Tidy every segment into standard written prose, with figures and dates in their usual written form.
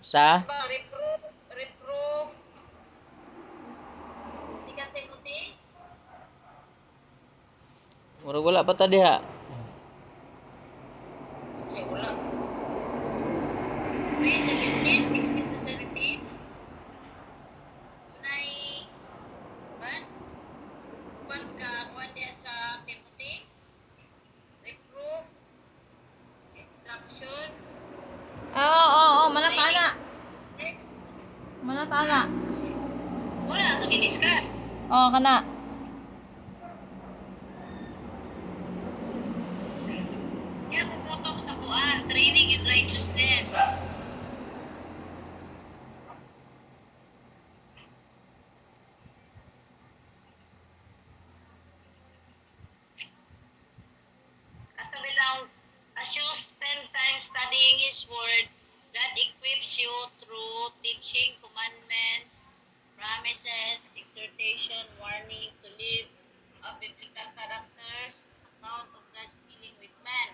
Sa? Ba, reproof, reproof, Second Timothy? Murag wala pa ta diha. Okay, wala. 3:17, 16 to 17. Unay, kuan? Kuan ka, kuan diya sa Timothy? Reproof, instruction, Oo, manatana. training. Manatana. Wala ito ni-discuss. Oo, kana. Kaya puputok sa kuan, training in righteousness. At bilang, as you spend time studying His Word, God equips you through teaching, commandments, promises, exhortation, warning to live a biblical characters, account of God's dealing with man.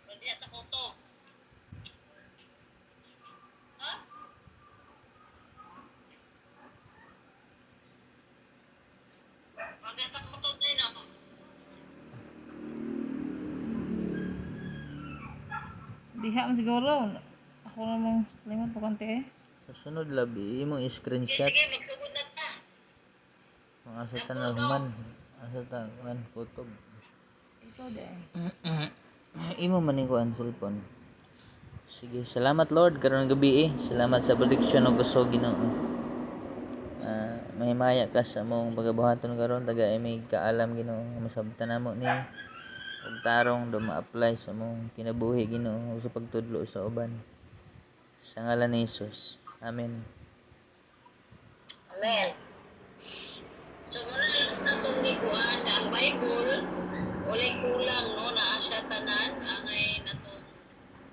So, di ata ko to. Ha? Wag ata ko to tayo na. Diha man siguro. Ako namang limot pa konti eh. Sa sunod labi imong Sige, i-screenshot sige, magsugod na ta. ang asa ta Ako, na no? human. Asa ta kuan kutob. Ito din. Imo man ni kuan cellphone. Sige, salamat Lord karon gabi eh. Salamat sa protection og gusto Ginoo. Mahimaya ka sa mong pagabuhaton karon taga may kaalam Ginoo masabtan namo ni ug tarong do ma-apply sa mong kinabuhi Ginoo ug sa pagtudlo sa uban. Sa ngalan ni Jesus. Amen. Amen. So, muna lang sa itong gikuan na ang Bible, walay kulang, no, naa siya tanan, angay natong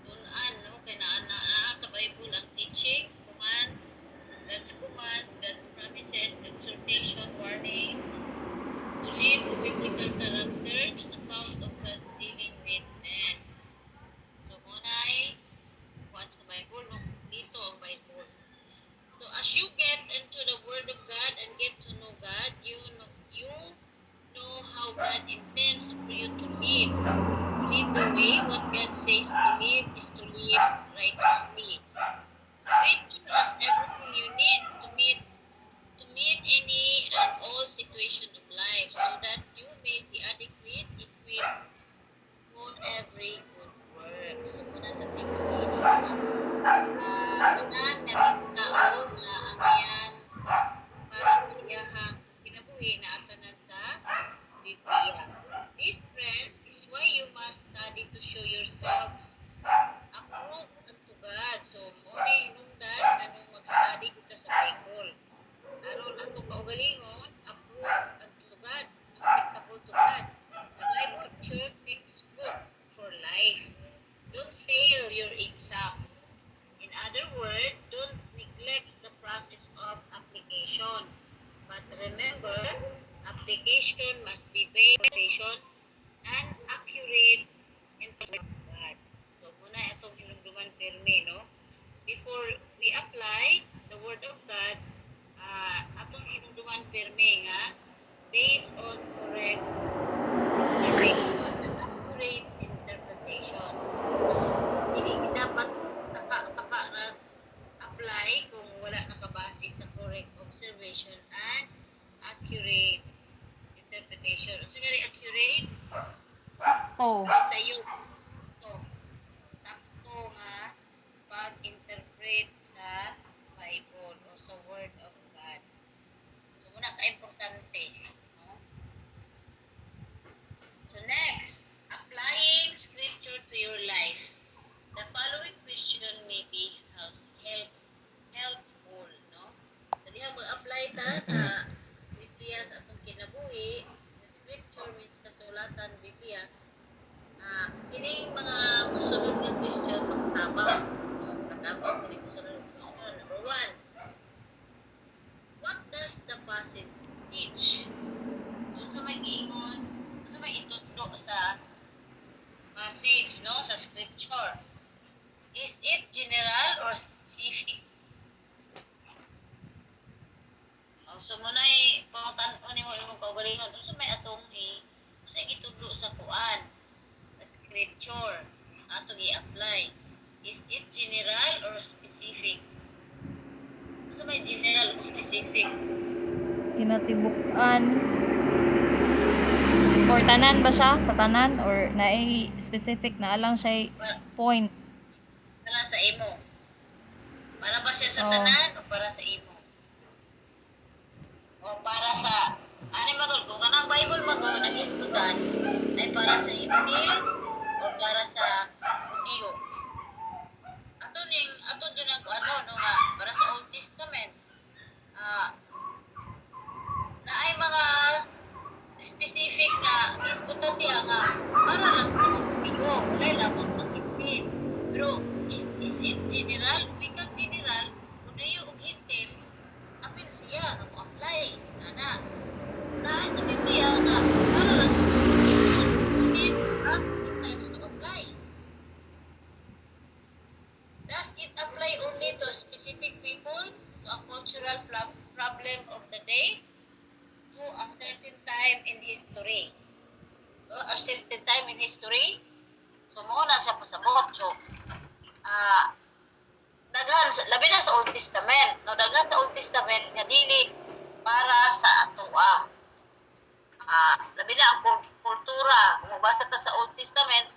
tunan, no, kay naa sa Bible ang teaching, commands, God's promises, exhortation, warnings, to live a biblical characters, account of God's dealing with men. So, muna ay, kuan sa Bible, no, dito ang Bible. So as you get into the Word of God and get to know God, you know how God intends for you to live. To live the way what God says to live is to live righteously. Scripture has everything you need to meet any and all situation of life, so that you may be adequate, equipped for every good work. So muna sa tingin tanan nga sa tao nga ang iyang para sa iyahang kinabuhi na atanan sa Biblia. These friends is why you must study to show yourselves approved unto God. So, muna hinungdan anong mag-study dito sa Bible. Aron ato kaugalingon, approved unto God, acceptable to God. The Bible is your textbook for life. Don't fail your exam. In other words, don't neglect the process of application. But remember, application must be based on and accurate in the Word of God. So, muna itong hinumduman pirmi, no? Before we apply the Word of God, atong hinumduman pirmi nga, based on correct observation and accurate interpretation. Hindi dapat taka apply kung wala nakabase sa correct observation and accurate interpretation. Unsa gani accurate? To. Sayo to. Sakto nga pag-interpret sa Bible o sa Word of God. So muna ka-importante, no? So next, applying scripture to your life. The following question may be helpful, no? So diha mag-apply ta sa Biblia sa atong kinabuhi. The scripture means kasulatan Biblia. Kining mga mosulod nga question makatabang, no? Makatabang kini mosulod nga question. Number 1, what does the passage teach? So unsa may giingon, unsa may itudlo sa passage, no, sa scripture? Is it general or specific. So munay pangutan-on nimo imong kaugalingon unsa may atong unsa gitudlo sa kuan sa scripture atong i-apply. Is it general or specific? Unsa may general or specific? Kinatibuk-an. For tanan ba siya? Sa tanan? Or naay specific na lang siya point? Para sa imo. Para ba siya sa Oo. tanan o para sa imo? O para sa ani magol kung kanang Bible magol nag-iskutan ay para sa Hintil o para sa Hudyo. Ato din ang ano no nga para sa Old Testament. Na ay mga specific na iskutan niya nga para lang sa mga Hudyo. Wala labot ang Hintil. Pero is it general? Wikang general, Hudyo o Hintil, apil siya ang apply. Ana. Na sa Biblia nga para lang sa mga Hudyo. Ngunit as Gentiles to apply. Does it apply only to specific people, to a cultural problem of the day, to a certain time in history? A certain time in history? So, muna siya pasabot. So, daghan, labi na sa Old Testament. No, daghan sa Old Testament nga dili para sa atoa. Labi na ang kultura. Kung mabasa ta sa Old Testament,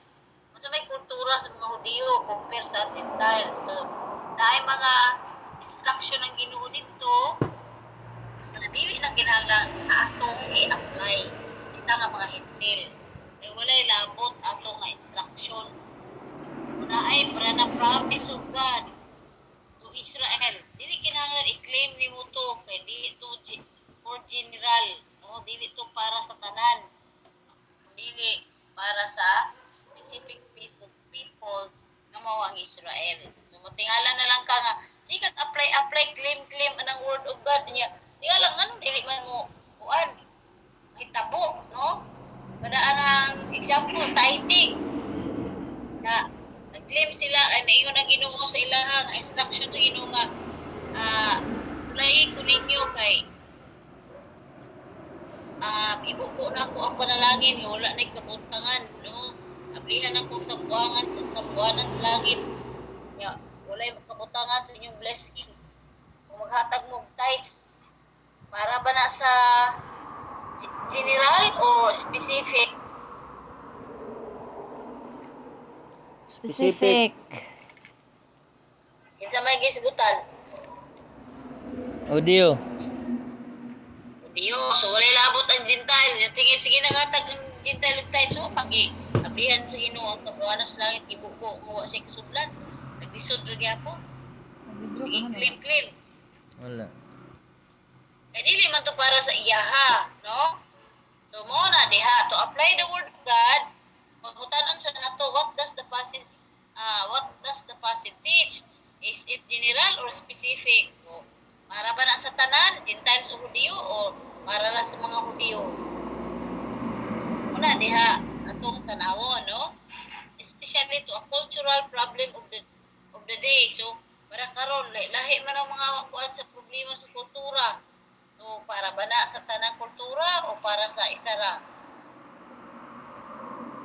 so may kultura sa mga Hudyo compare sa Gentiles. So, dahil mga instruction ng Ginoo dito, na dili na kinahanglan atong i-apply. Kita nga mga Hintil. Ay walay labot atong nga instruction. Una ay para na promise of God to Israel. Dili kinahanglan i-claim nimo to kay dili to for general, no? Dili to para sa tanan. Dili para sa specific people nga mao ang Israel. So matingala na lang ka nga sige kag apply claim anang word of God niya. Tingala ngano dili man mo kuan hitabo, no? Padaan ang example tithing. Na nag-claim sila ay naingon ang Ginoo sa ilahang instruction sa Ginoo nga ulay ko ninyo kay ibuko na ko ang panalangin nga wala na kabuntangan, no? Ablihan akong kabuanan sa langit. Ya, walay kabutangan sa inyong blessing. Kung maghatag mo tithes, para ba na sa general o specific? Specific. Kinsa may gisgutan? Audio. Diyo, so walay labot ang Gentile. Tingin, sige na nga ang Gentile tithes. So, ablihan sa Ginoo ang kabuanan sa langit, ibuko, mawa siya kasudlan. Nagdisod rin yapon. Sige, claim. Wala. Eh, dili man to para sa iyaha, no? So, mo na diha, to apply the word of God, magutanon sa nato, what does the passage teach? Is it general or specific? O, para ba na sa tanan, Gentiles o Hudyo, o para na sa mga Hudyo? Muna diha, atong tanawon, no? Especially to a cultural problem of the day. So, para karon lahi man ang mga kuan sa problema sa kultura. So, para ba na sa tanang kultura o para sa isa ra?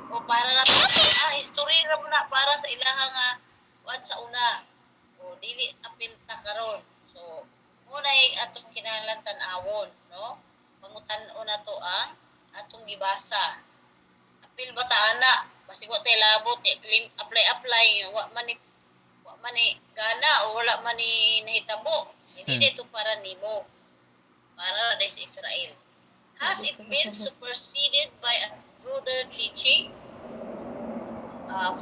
O para na history ra mo na para sa ilahang kuan sa una. O dili apil ta karon. So, muna atong kinahanglan tan-awon, no? Pangutan-on na to ang atong gibasa. Apil ba ta ana? Basig wa tay labot, claim apply wa man ni gana o wala man ni nahitabo. Hindi dito para nimo. Para sa Israel. Has it been superseded by a broader teaching?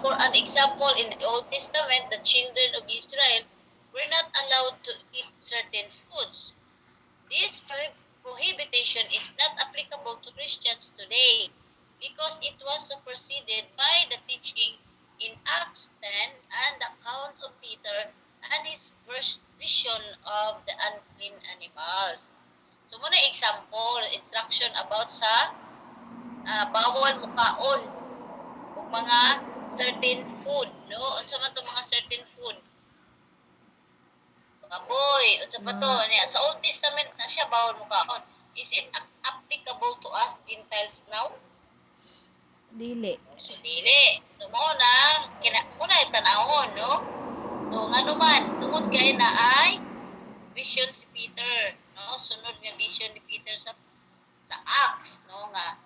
For an example, in the Old Testament, the children of Israel were not allowed to eat certain foods. This prohibition is not applicable to Christians today because it was superseded by the teaching in Acts 10 and the account of Peter and his vision of the unclean animals. So muna example, instruction about sa bawal mukaon ug mga certain food, no? Unsa man to mga certain food? Kaboy, unsa pa to? Niya, sa Old Testament na siya bawon mo kaon. Is it applicable to us Gentiles now? Dili. So, dili. So, muna yung tanahon, no? So, nga naman, tungod kay na ay vision si Peter, no? Sunod nga vision ni Peter sa Acts, no? Nga,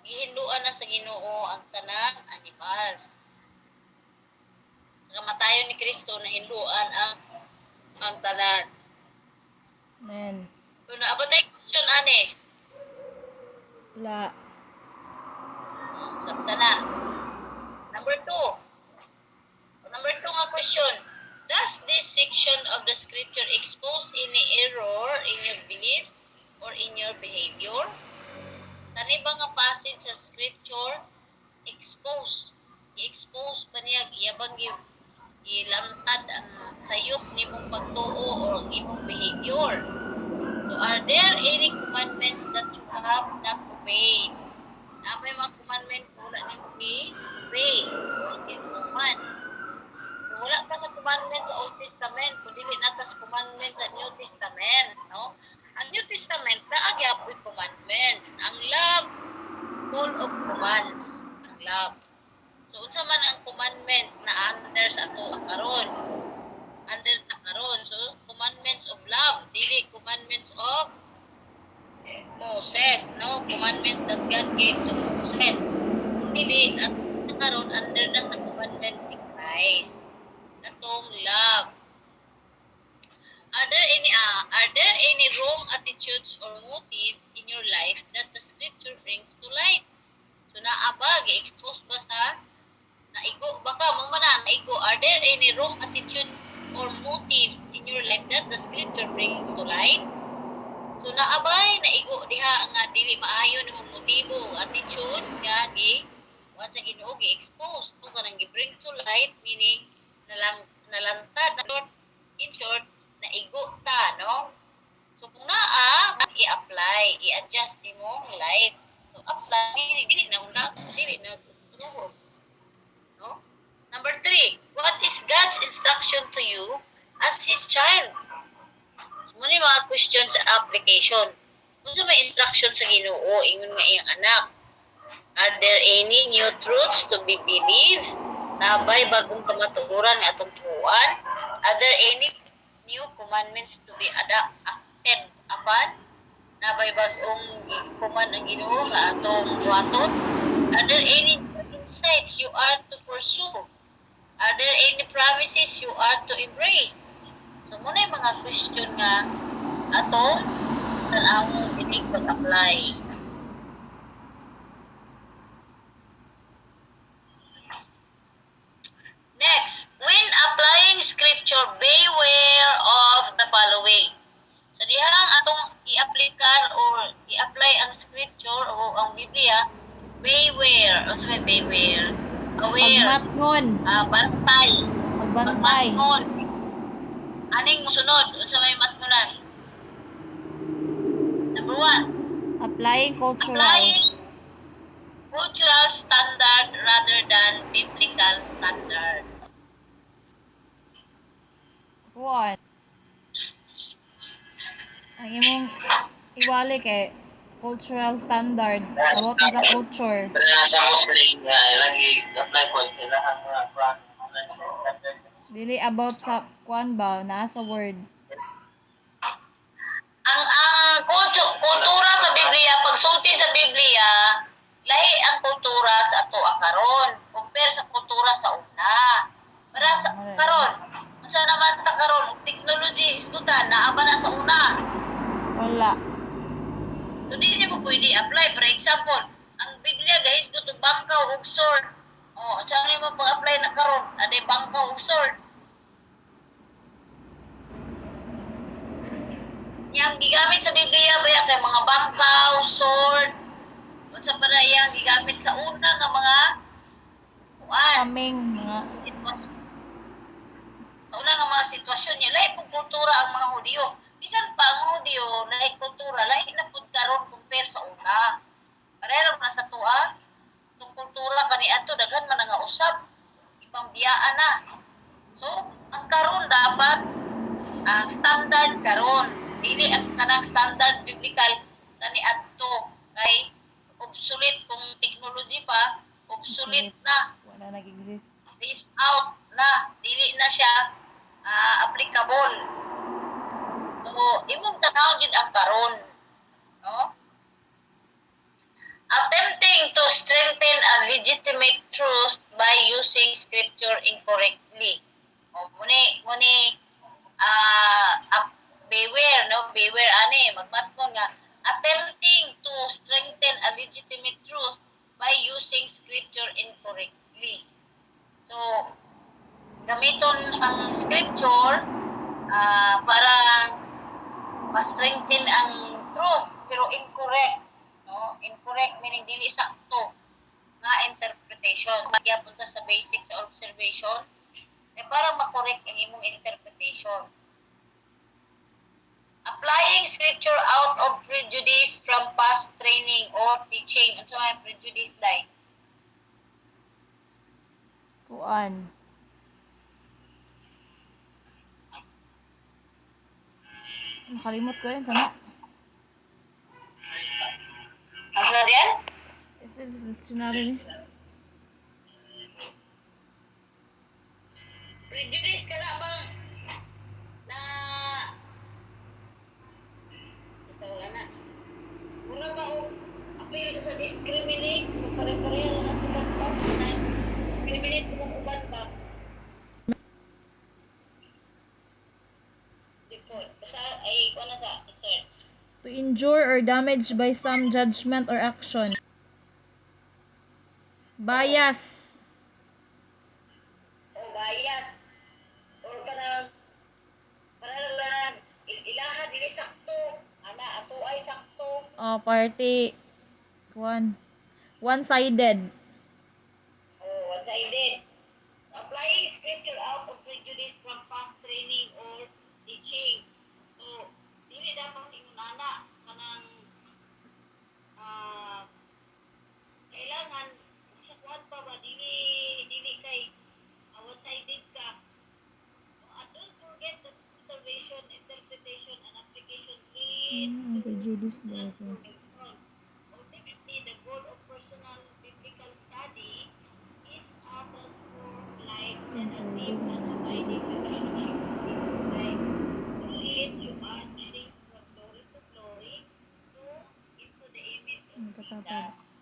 gihinduan na sa Ginoo ang tanang animals. Sa kamatayon ni Kristo, nahinduan ang tanan. Amen. So, naabot tayo question, ane? La. Sabta na. Number 2. Number 2 nga question. Does this section of the scripture expose any error in your beliefs or in your behavior? Kani ba nga passage sa scripture i-expose pa niya iyabang ilantad ang sayop ni mong pagtuo or imong behavior? So are there any commandments that you have not obeyed? Na may mga commandment wala ni mo i-obey or i-command. So wala pa sa commandment sa Old Testament, kundi nata sa commandment sa New Testament, no? Ang New Testament naagyapoy commandments. Ang love, full of commands. Ang love. So unsa man ang commandments na under sa ato karon? Under ta karon. So commandments of love, dili commandments of Moses, no? Commandments that God gave to Moses. Dili at karon under na sa commandment ni Christ. Atong love. Are there any wrong attitudes or motives in your life that the scripture brings to light? So naaba gi-expose ba sa naigo baka mamana naigo, are there any wrong attitude or motives in your life that the scripture brings to light? So naabay naigo diha nga dili maayo nimong motibo, attitude nga once again gi-expose to kanang gi-bring to light, meaning nalantad in short naigo ta, no? So kung i-apply, i-adjust mo life. So apply, dili na turo. No? Number 3, what is God's instruction to you as His child? So, muna yung mga question sa application. Kung may instruction sa Ginoo, ingon nga iyang anak, are there any new truths to be believed? Nabay bagong kamatuoran nga atong tuuan? Are there any new commandments to be acted upon? Nabay bagong command ang Ginoo nga atong buhaton? Are there any insights you are to pursue? Are there any promises you are to embrace? So muna yung mga question nga atong tanawong inig pag-apply. Next, when applying scripture, beware of the following. So dihang atong i-apply or i-apply ang scripture o ang Biblia, beware. O sabi, beware. Aware. Pagmatngon. Bantay. Pagbantay. Pagmatngon. Aning musunod? Unsa may matnunan? Number 1. Applying cultural. Applying cultural standard rather than biblical standard. 1. Ang imong iwali kay cultural standard about sa culture. Sa Muslim nga lagi apply po sila ang standard. Dili about sa kuan ba naa sa word. Ang kultura sa Biblia, pagsulti sa Biblia, lahi ang kultura sa ato karon compare sa kultura sa una. Para sa karon, unsa naman ta karon technology isgutan naa ba na sa una? Wala. So di mo pwede apply. For example, ang Biblia guys ko to bangkaw ug sword. Unsa mo pag-apply na karon? Ade bangkaw ug sword. Yang gigamit sa Biblia ba kay mga bangkaw, sword, unsa para yang gigamit sa una nga mga kuan, Kaming mga sitwasyon. Sa una nga mga sitwasyon niya, lahi pong kultura ang mga Hudyo. Bisan pa ang Hudyo, lahi kultura, lahi na pud karon compare sa una. Parehas na sa tuwa, itong kultura kaniadto daghan man nga usab, ibang biyaan na. So, ang karon dapat ang standard karon dili ang kanang standard biblical kani adto kay obsolete kung technology pa obsolete Obsolete. na Wala nag-exist. this out na dili na siya applicable so imong tanawon gid ang karon no attempting to strengthen a legitimate truth by using scripture incorrectly o muni beware no beware ani magmatnon nga attempting to strengthen a legitimate truth by using scripture incorrectly so gamiton ang scripture para ma-strengthen ang truth pero incorrect no incorrect meaning dili sakto nga interpretation magyapon ta sa basic sa observation para ma-correct ang imong interpretation applying scripture out of prejudice from past training or teaching unsa may prejudice dai Kuan. Nakalimot ko yun. Sana? asa diyan It's in the dictionary. prejudice ka na bang na sa tawag na mura ba o apil ka sa discriminate pare-pareho na sila pa na discriminate mo kung uban ba report basta ay kung ano sa search To injure or damage by some judgment or action. Bias. o bias or kanang para lang ilaha dili sakto ana ato ay sakto Party. Kuan. One-sided. oh one-sided applying scripture out of prejudice from past training or teaching so dili dapat ingon ana kanang kailangan sa kuan pa ba dili dili kay one-sided ka don't forget that observation interpretation and application lead Prejudice daw ko. transformation ultimately the goal of personal biblical study is a transformed life and a deep and abiding relationship with Jesus Christ to lead human beings from glory to glory to into the image of Nagkatapad. Jesus.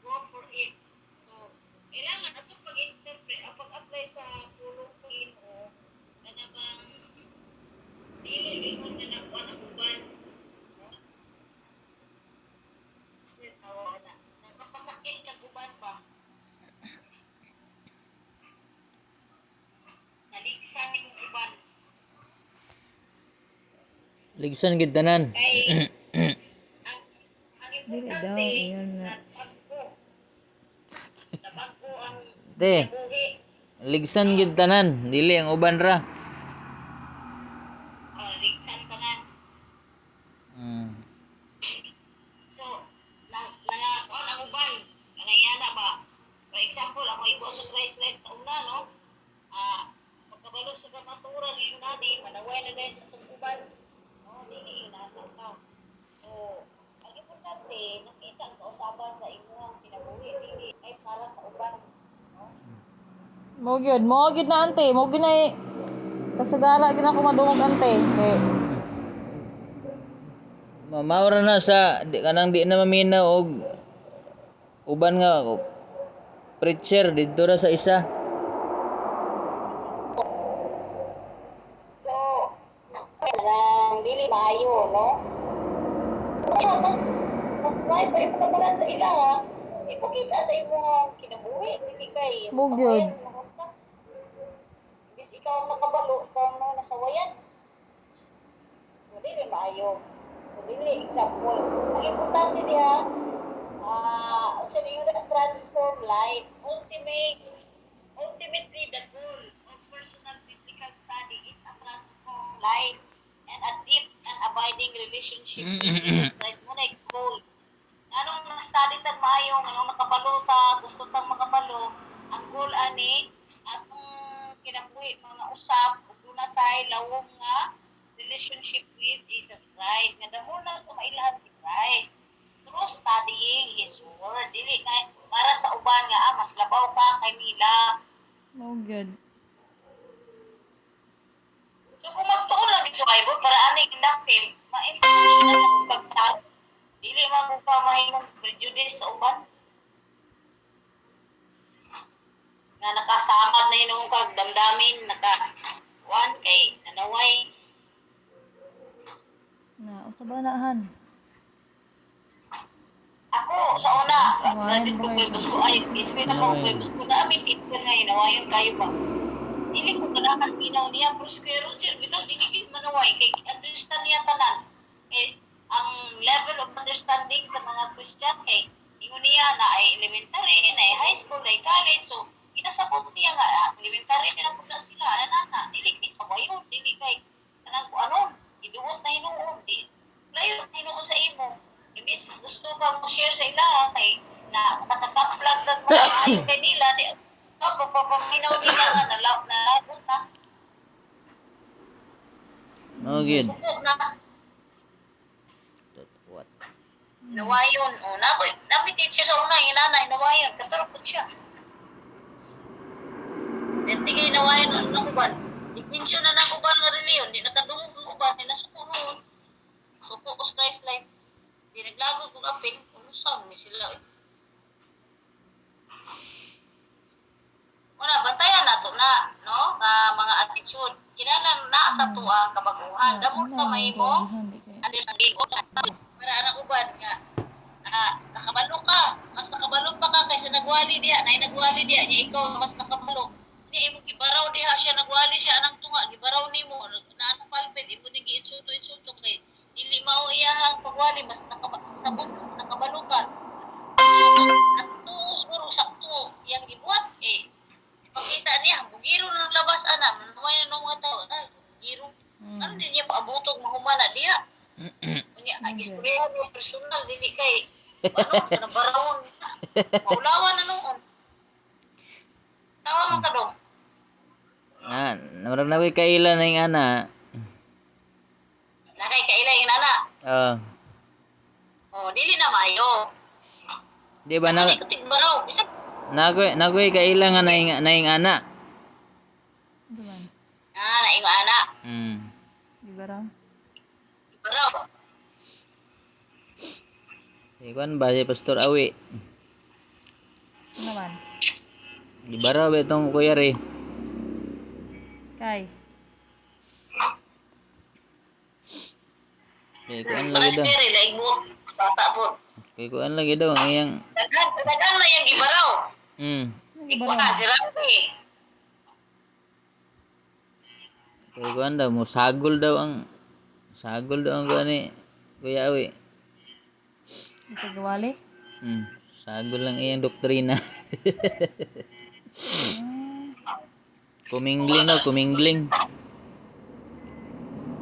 Go for it. So, kailangan ato pag-interpret, pag-apply sa pulong sa Ginoo, kana bang dili ingon na nakuha ang uban. No? Tawa na. Nakapasakit kag uban ba? Naligsan ni kong uban. Ligsan gid tanan. Kay ang Dili daw. importante Ayan nga. na pagko ang Te, buhi. ligsan gid tanan, dili ang uban ra. Ligsan ka na. Mm. So, nangakuan ang uban. Nangyana ba? For example, ako ibo sa Christ light sa una, no? Pagkabalo sa kamaturan, yung nani, manaway na dahil sa itong uban. No, dili yun nataw ka. So, ang importante, nakita ang kausaban sa imuhang kinabuhi, dili ay para sa uban. No? Mo gyud na ante, mo gyud na kasagara gyud ako madungog ante. Kay Mamaura na sa di kanang di na maminaw og uban nga preacher didto ra sa isa. So, parang dili maayo, no? Kaya mas try pa imo naman sa ila, ha? Ipakita sa imo nga kinabuhi, dili kay Mo gyud. sawayan, mahunta. Bis ikaw ang nakabalo, ikaw ang nasawayan. So, dili maayo. So, dili, example. Ang importante diha, unsa niyo na transform life. Ultimately, the goal of personal biblical study is a transformed life and a deep and abiding relationship with Jesus Christ. Muna yung goal. Anong na-study tag maayo, anong nakabaluta, gusto tang makabalo, ang goal ani, atong kinabuhi, mga usap, ug na tayo lawom nga relationship with Jesus Christ. Nga damo na kumailahan si Christ through studying His Word. Dili na para sa uban nga mas labaw ka kay Mila. Mo gyud. So kung magtuon lang sa Bible para ani inactive, ma-instructional na kung pagtao. Dili man kung pa mahimong prejudice sa uban. Nga nakasamad na hinong kag damdamin, naka kay nanaway. Na usa ba naahan? Ako, sa una, Nawayan nandito ba ko kayo? gusto, ay, iswin ako, gusto na amin, teacher nga, inawayon kayo ba? Dili ko ganahan minaw niya, pero si Kuya Roger, bitaw, dili kayo manaway, kay understand niya tanan. Eh, ang level of understanding sa mga Christian, kay ingon niya na ay elementary, na ay high school, na ay college, so, inasabot niya nga, elementary nila po na sila, anana, dili kay sabayon, dili kay, anang ko ano, iduot na hinuon, di, layo na hinuon sa imo. Ibis gusto ka mo share sa ila kay na nakakaplag na mo ayo kay nila di ka papaminaw nila nga nalabot na Mao gyud. suko na What? nawayon o nabi teacher sa una yung nanay nawayon katurok po siya dati kay nawayon ang uban sigpinsyon na ng uban nga reliyon di nakadungog ang uban di nasuko noon suko ko Christ life di naglago kong apil unusam ni sila Una, bantayan nato na, no? Nga mga attitude. Kinahanglan na sa tuwa kabaguhan. Damo ka mahimo understanding o para anang uban nga nakabalo ka. Mas nakabalo pa ka kaysa nagwali diha. Nay nagwali diha niya ikaw mas nakabalo. Ni imong gibaraw diha siya nagwali siya anang tunga gibaraw nimo na anong palpit imo ni giinsulto kay dili mao iyahang pagwali mas sabot nakabalo ka. Nakatuos guro sakto yang gibuhat pakita niya, bugiro ng labas ana, manuway ng mga tao, bugiro. Ano din niya paabutog mahumana diha? Unya, istorya niya personal, dili kay, ano, sa nabarawon, maulawan na noon. Tawa man ka dong. Namurag na ko'y kaila na yung ana. Nakay kailay yung nana. Dili na maayo. Di ba na Hindi ko tigbaraw. Bisag, nakoy kaila nga na yung ana. Duman. naingo ana. Di ba raw? Baraw. Ikuan ba si Pastor Awi? Ano naman? Di ba raw itong kuya re? Kay. Kay kuan lagi daw. Raspberry, laing mo. Bata po. Kay kuan lagi daw ang iyang. Dagang na yung gibaraw. Di ba Ikaw raw? si Rafi. Kay kuan daw mo sagol daw ang kuan ni Kuya Awi. Isa gawali? Sagol lang iyang doktrina. Kumingling daw, kumingling.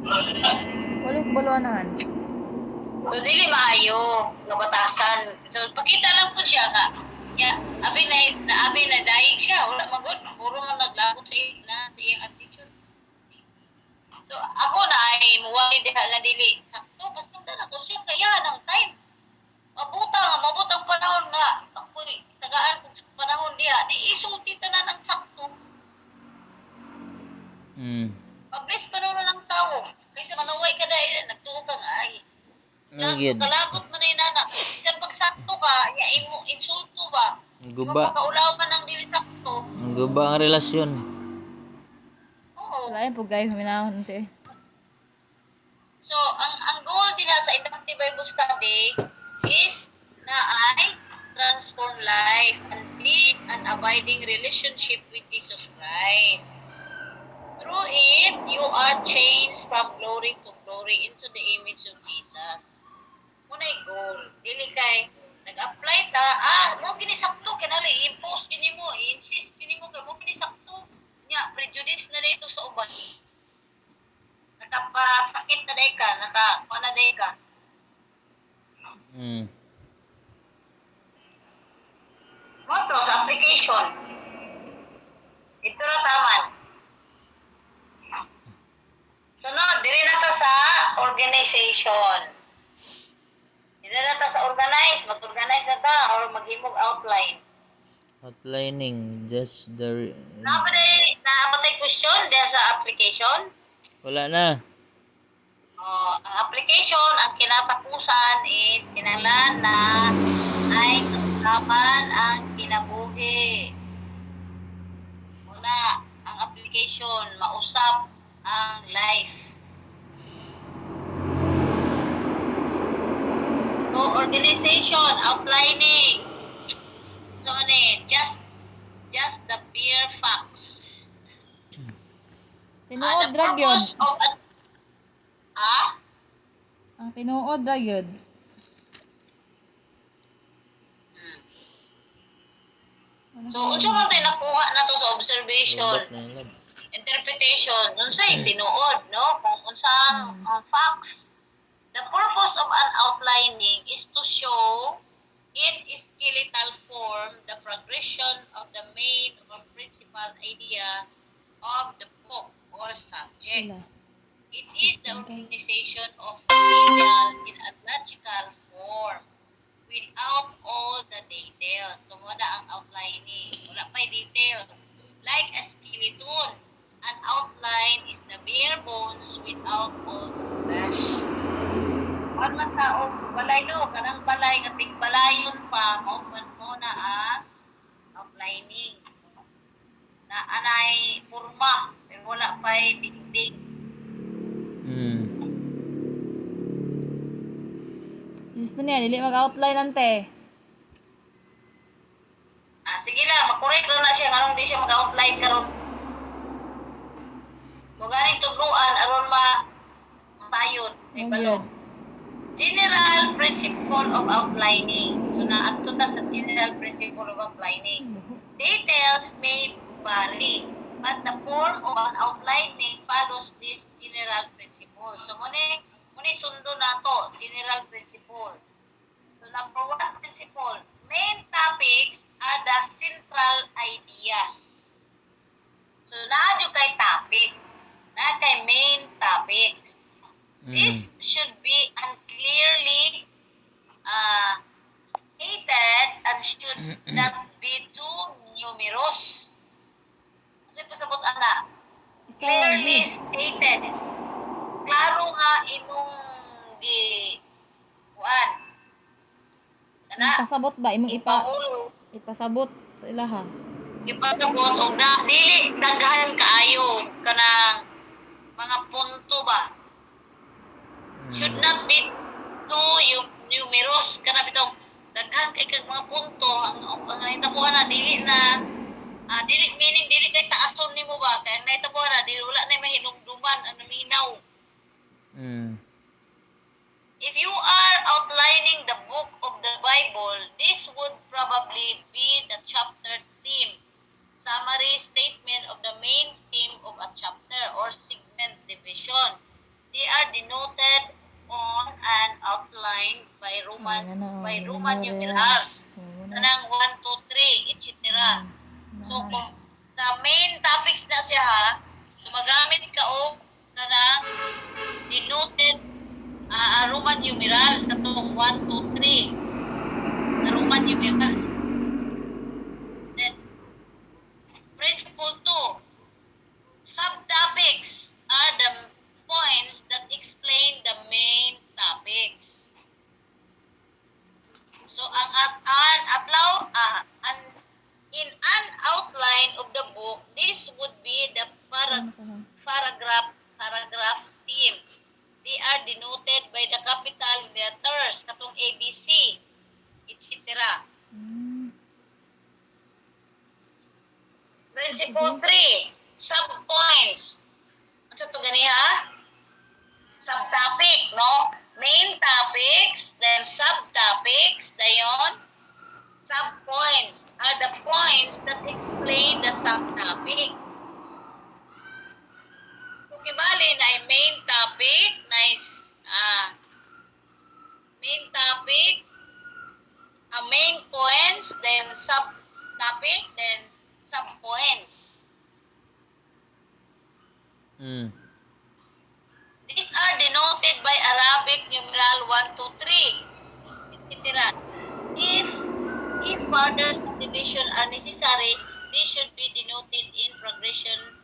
Wala ko baluanahan. So, dili maayo nga batasan. So, pakita lang po siya nga. Ya, abi na daig siya. Wala magod. Puro man naglagot sa iyang attitude. So, ako na ay muwali diha nga dili. Sakto, basta na ako siya kaya ng time. Mabutang panahon nga. Ako'y tagaan kung sa panahon diha. Di isulti tanan ang sakto. Pablis pa naman ng tao. Kaysa manaway ka dahil nagtuo ka nga ay. Agid. Kalagot mo na yung anak. Isang pagsakto ka, imo insulto ba? Guba. Mapakaulaw ka ng dili sakto. Guba ang relasyon. Oo. Wala yung pugay, huminahon te. So, ang goal din sa Inductive Bible Study is na ay transform life and be an abiding relationship with Jesus Christ. Through it, you are changed from glory to glory into the image of Jesus. Muna'y goal. Dili kay nag-apply ta, mo ginisakto kinali impose kini mo, insist kini mo kay mo ginisakto. Nya prejudice na dito sa uban. Nakapasakit na day ka, na day ka. Moto sa application. Ito na taman. Sunod, dili na ta sa organization. Dili na ta sa organize, mag-organize na ta or maghimog outline. Outlining, just the... Napatay question diya sa application. Wala na. Ang application, ang kinatapusan is kinahanglan na ay kasama ang kinabuhi. Una, ang application, mausap ang life. So, organization, outlining. So, just the bare facts. Tinuod The ra gyud. purpose of an... Ang tinuod ra gyud. So, unsa man tayo nakuha na to sa observation, Robot na yung lab. interpretation, unsay tinuod, no? Kung unsang ang facts. The purpose of an outlining is to show in skeletal form the progression of the main or principal idea of the book or subject. Sila. It is the organization of material in a logical form without all the details. So, wala ang outlining. Wala pa yung details. Like a skeleton, an outline is the bare bones without all the flesh. Kuan man tao, balay no, kanang balay, kating balayon pa, mo na ang outlining. Na anay purma, pero wala pa yung dingding. Gusto niya, dili mag-outline ante. Sige lang, makorek lang na siya, anong di siya mag-outline karon. Muganing tugruan, aron masayod, may balog. General principle of outlining. So, naadto ta sa general principle of outlining. Details may vary, but the form of an outlining follows this general principle. So, muna sundo na to, general principle. So, number one principle, main topics are the central ideas. So, naadyo kay topic, na kay main topics. This should be unclearly stated and should not be too numerous. Kasi pasabot ana, clearly stated. Klaro nga imong kuan. Ipasabot ba? Imong ipasabot sa ilaha. Ipasabot og na dili daghan kaayo kanang mga punto ba. Should not be too numerous kana bitong daghan kay kag mga punto ang nahitabuhan na dili dili meaning dili kay taason nimo ba kay nahitabuhan na dili wala na mahinumduman ang naminaw. If you are outlining the book of the Bible, this would probably be the chapter theme, summary statement of the main theme of a chapter or segment division. They are denoted on an outline by Roman numerals. Kanang 1, 2, 3, etc. So, kung sa main topics na siya ha, sumagamit ka o kanang denoted Roman numerals katong 1, 2, 3 na Roman numerals. Then, principle 2, subtopics are the points that explain the main topics. So, in an outline of the book, this would be the paragraph theme. They are denoted by the capital letters, katong ABC, etc. Principle 3, subpoints. Ano ito ganiha? Subtopic, no? Main topics, then subtopics, dayon subpoints are the points that explain the subtopic. Okay, bali na main topic, main topic, main points, then subtopic, then subpoints. by Arabic numeral 1, 2, 3, etc. If further subdivision are necessary, they should be denoted in progression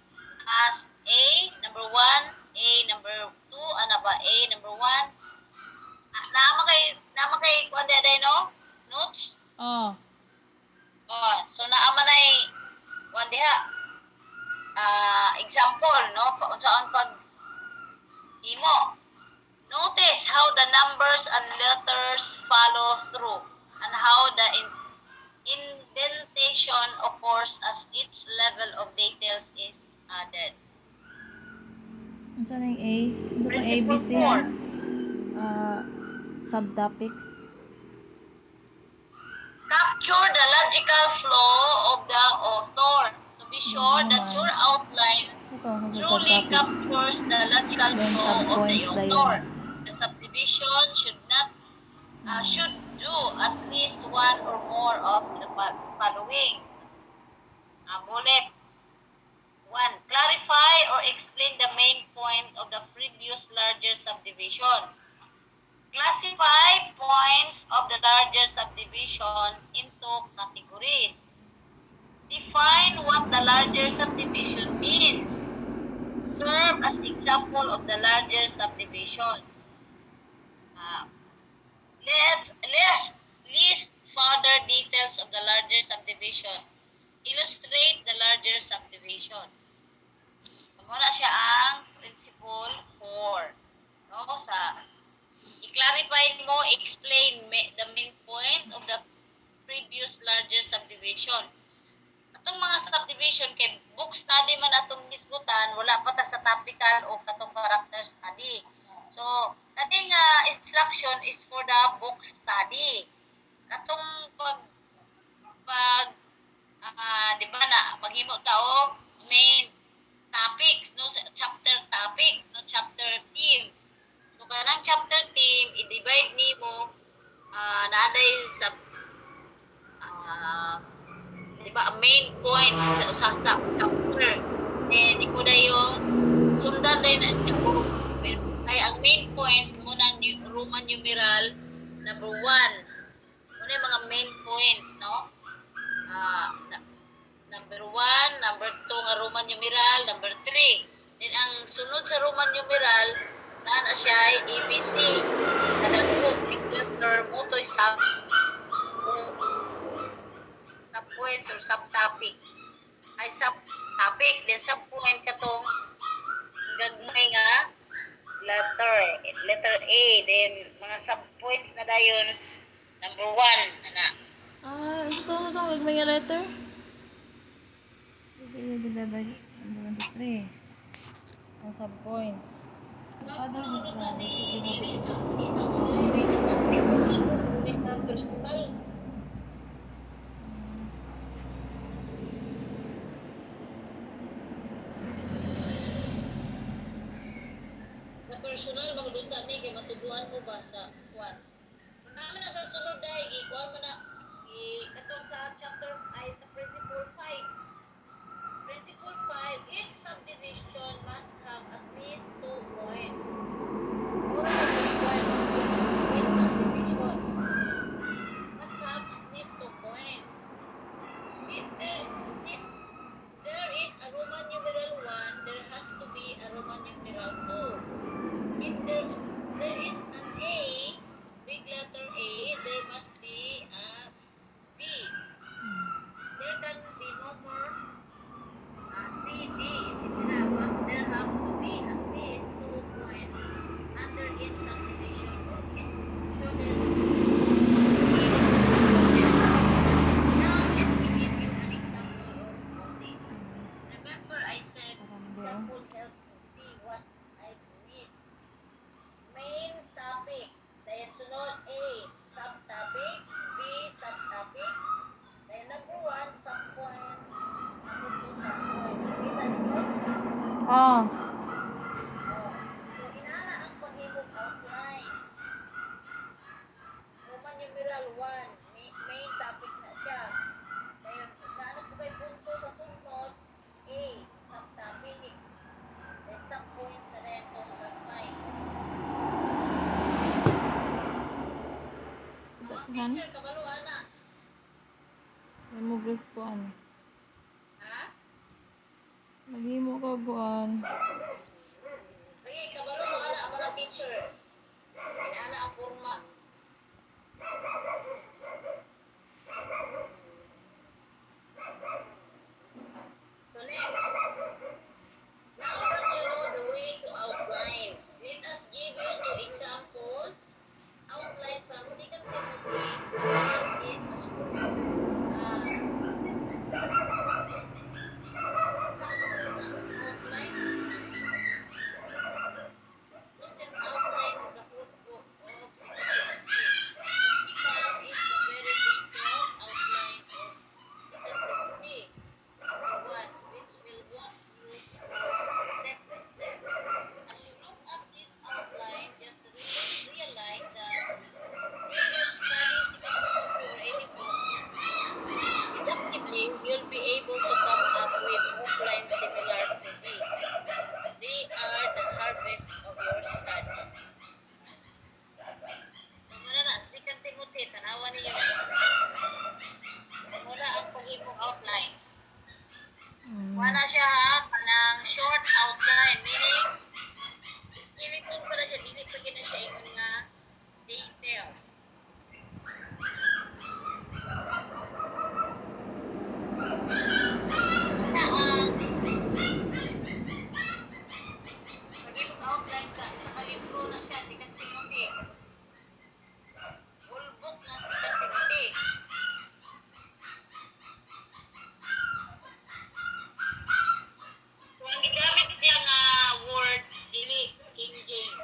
as A number 1, A number 2, ano ba? A number 1. Naman kay kuan day no? Notes. Oh. Oh, so naaman ay kuan diha. Example no, unsaon pag imo. Notice how the numbers and letters follow through and how the indentation occurs as each level of details is added. Unsa na yung A? Unsa tong Principle ABC 4. ha? Subtopics. Capture the logical flow of the author to be sure that your outline Ito, sa truly subtopics. captures the logical Then flow of the subpoints na yun. author. The subdivision should do at least one or more of the following. Bullet 1. Clarify or explain the main point of the previous larger subdivision. Classify points of the larger subdivision into categories. Define what the larger subdivision means. Serve as example of the larger subdivision. Let's list further details of the larger subdivision. Illustrate the larger subdivision. So, muna siya ang principle 4. No? I-clarify mo, explain the main point of the previous larger subdivision. Atong mga subdivision kay book study man atong isgutan, wala pa ta sa topical o katong character study. So, kaning instruction is for the book study. Katong di ba na maghimo ta og main topics no, chapter topic no, chapter theme. So kanang chapter theme i-divide nimo naaday sa di ba main points sa chapter. Then iko na yung sundan din ay ang main points mo ng Roman numeral number 1. Muna yung mga main points, no? Number 1, number 2 nga Roman numeral, number 3. Then ang sunod sa Roman numeral, na siya ay ABC. Kadang po, letter mo to sub-points or subtopic. Ay subtopic, then sub-point katong gagmay nga letter A, then mga sub-points na dayon number 1 ana. Ito may letter? This is the level 1, 2, 3. Ang sub-points. Sa personal magdunta ni kay matuduan mo ba sa kuan. Naman na sa sunod dai kuan man na katong sa chapter ay sa principle 5. Principle 5, each subdivision must have at least 2 points. Or each subdivision must have at least 2 points. If there is a Roman numeral 1, there has to be a Roman numeral 2. If there is an A, big letter A, there must be a B. There can be no more C, D, etc. But there have to be at least 2 points under each subdivision or case. So then, now let me give you an example of this. Remember I said example helps to see what I mean. Main Han? Teacher, kabalo, ana. Ay mo gusto ko ano. Ha? Maghimo ka buwan. Lagi, kabalo mo, ana, ang mga teacher. Inaana ang forma. So next, now that you know the way to outline, let us give you two example. Outline from 2 Timothy. First is a short, outline. Present outline of the whole book of 2 Timothy. The second is a very detailed outline of 2 Timothy. Chapter 1, which will walk you through step by step. As you look at this outline, just realize that if you study 2 Timothy or any book, deductively, you'll be able to come up with outlines similar to this. They are the harvest of your study. Muna na, 2 Timothy, tanawan niyo. Muna ang paghimong outline. Wala siya ha, kanang short outline, meaning, skeleton pala siya, dili pa gina siya yung mga detail. Muna ang paghimong outline sa isa ka libro na siya, 2 Timothy. Full book na 2 Timothy. So, ang gigamit niya nga word, dili King James.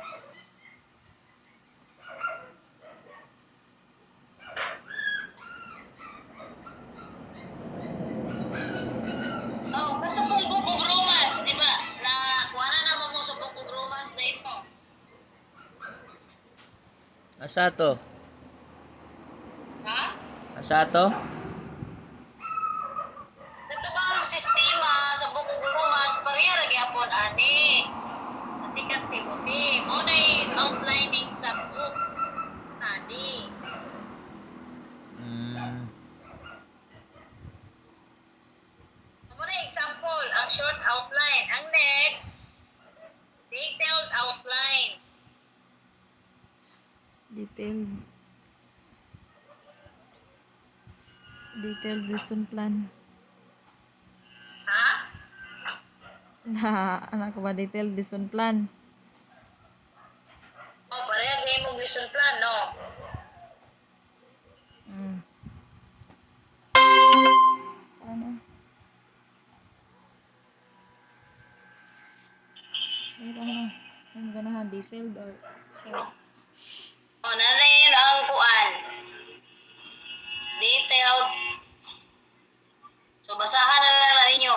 Oh, kaso pong Book of Romans, di ba? Na, kuha na naman mo sa Book of Romans na ito. Asa to? Ha? Asa to? Ito bang sistema sa Book of Romans, pareha ra gyapon ani. Sa 2 Timothy, mo na outlining sa book study. Mo na example, ang short outline. Ang next, detailed outline. Detailed lesson plan. Ha? Anak ko ba detailed lesson plan? Oh, pareha gyud mong lesson plan, no? Ano? Ito na. I'm gonna have detailed or short. Oh, nanayin ang kuan. Detailed. So, basahan na lang ninyo.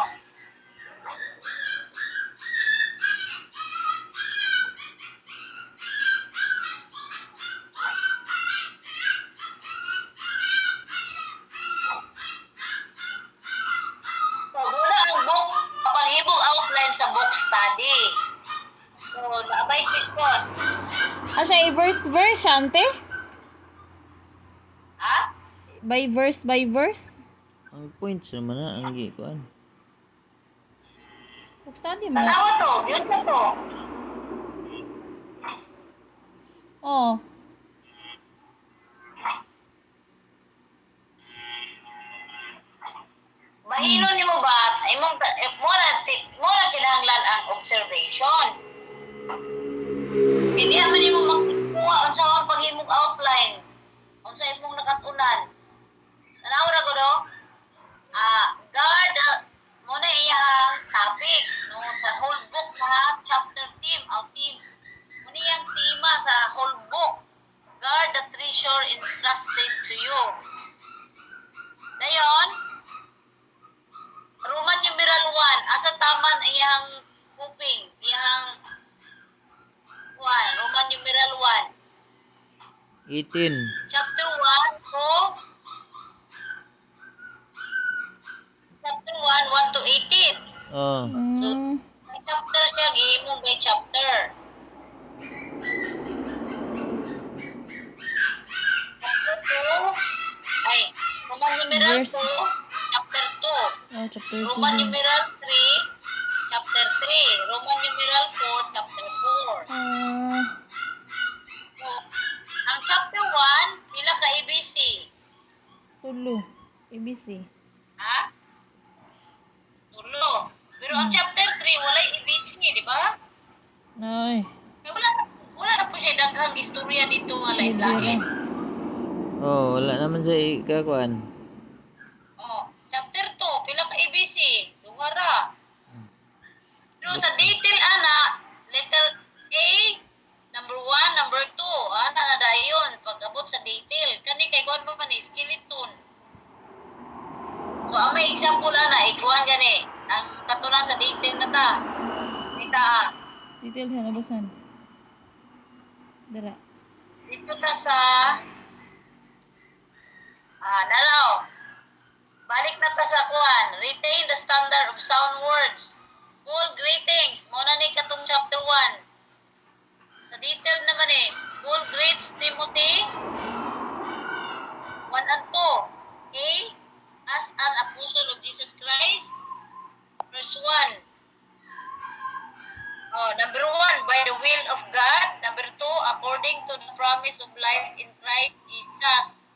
So, muna ang book, paghibong outline sa book study. So, naabay question. Siya i-verse ante? Ha? By verse? Ang points naman na, ang gikuan. Book study man. Tanawa to, yun na to. Oh. Mahilo ni mo ba? Imong mo na kinahanglan ang observation. Hindi man nimo magkuha unsa ang paghimong outline. Unsa imong nakatunan. Tanaw ra ko do. Guard mo na iyang topic no sa whole book na chapter theme o theme. Mo niyang tema sa whole book. Guard the treasure entrusted to you. Dayon, Roman numeral 1, asa taman iyang kuping, iyang Roman numeral 1. 18. Chapter 1 to chapter 1, 1 to 18. Oh. So, may chapter siya, gihimong by chapter. Chapter 2, numeral verse. 2, chapter 2. Oh, chapter 2 Roman din. numeral 3, chapter 3. Roman numeral 4, chapter 4. Ah, So, ang chapter 1, pila ka ABC? tulo. ABC. Ha? Tulo. Pero ang chapter 3, walay ABC, di ba? Ay, Kaya wala na po siya daghang istorya dito nga libre ra. lain-lain. Oh, wala naman sa ikakuan. Oh, chapter 2, pila ka ABC? Duha ra. Pero sa detail ana, letter A, number 1, number 2, ana na dayon pag abot sa detail. Kani kay kuan pa man skeleton. So ang may example ana, ikuan gani, ang katulang sa detail na ta. Kita, Detail ha, nabasan. Dara. dito ta sa nalaw. Balik na ta sa kuan. Retain the standard of sound words. Full greetings. Muna ni katong chapter 1. Sa detail naman Full greets Timothy 1 and 2. A. As an apostle of Jesus Christ. Verse 1. Oh, number 1, by the will of God. Number 2, according to the promise of life in Christ Jesus.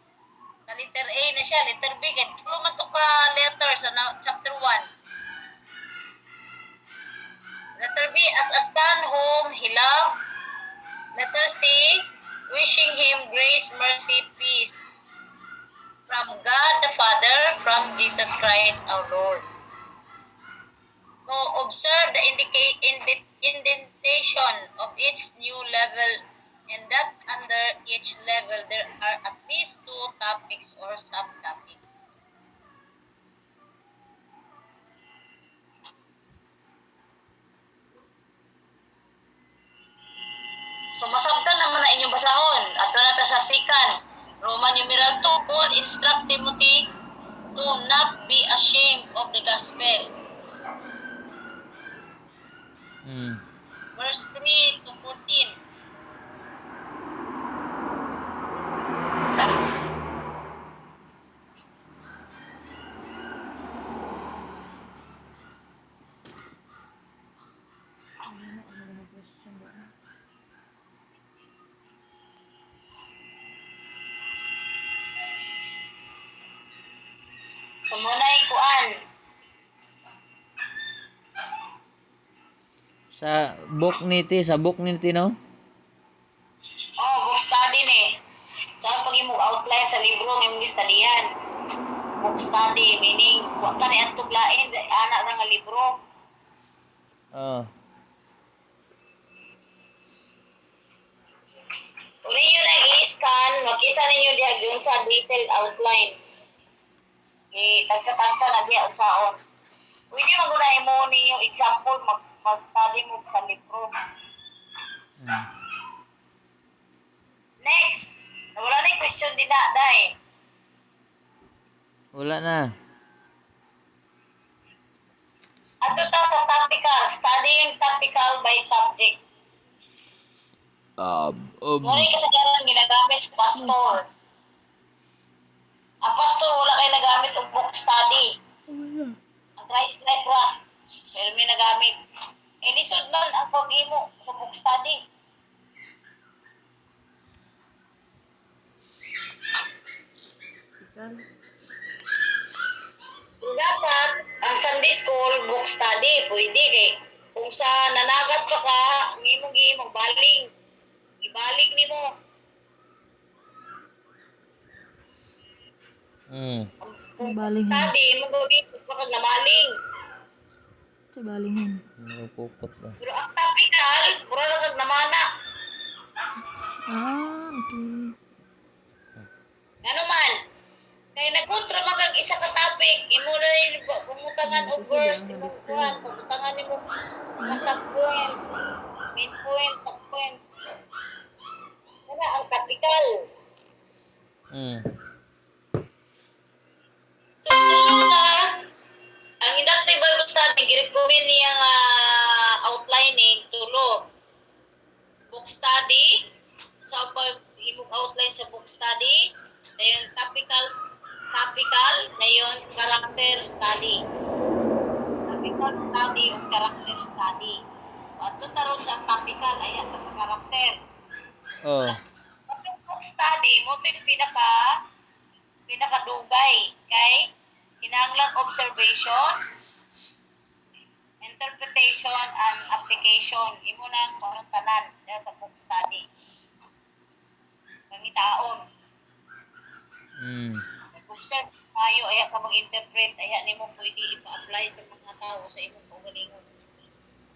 Sa letter A na siya, letter B, kaya tulo man to ka letter sa chapter 1. Letter B, as a son whom he loved. Letter C, wishing him grace, mercy, peace. From God the Father, from Jesus Christ our Lord. So, observe the indentation of each new level, and that under each level there are at least 2 topics or subtopics. So, masabtan naman na inyong basahon. At na ta sa second, Roman numeral 2, Paul instruct Timothy to not be ashamed of the gospel. Verse 3 to 14. So, muna ikuan. Sa book niti no? Oh, book study ni. Saan pag mo outline sa libro ng imong studyhan. Book study meaning wa ka ni atog lain anak ra nga libro. Oh. Kung ninyo nag-i-scan, makita ninyo diha gyud sa detailed outline. Tagsa-tagsa na diha unsaon. Pwede magunay mo ninyo example mag-study mo sa libro. Next. Wala na yung question din na, day. Wala na. Ato ta sa topical, studying topical by subject. Ngunit kasagaran ginagamit sa pastor. Ang pastor wala kayo nagamit og book study. Ang Christ life ra. Pero may nagamit. Lisod man ang pag-imo sa book study. Dapat ang Sunday school book study pwede kay kung sa nanagat pa ka ang imong magbaling ibalik nimo kung Balingan. study mo gawin pa kag namaling Sa balingan. Nakapukot ba? pero ang topical puro na kag namana Ah, okay. ngano man kay nagkontra magag isa ka topic imo na rin pumutangan og verse imo kuan pumutangan nimo mga subpoints main points subpoints wala ang topical. So, ang inductive Bible study, i-recommend niya nga outlining, tulo. Book study, sa imong outline sa book study, then topical topical, ngayon character study. Topical study o character study. At ito taron sa topical, ayan, sa character. Oh. Yung book study mo, ito yung pinakadugay. Kay, kinahanglang observation, interpretation, and application. Imo na kung anong tanan sa book study. Pangitaon. Mm. Nag-observe tayo, aya ka mag-interpret, aya nimo pwede ipa-apply sa mga tao sa imong kaugalingon.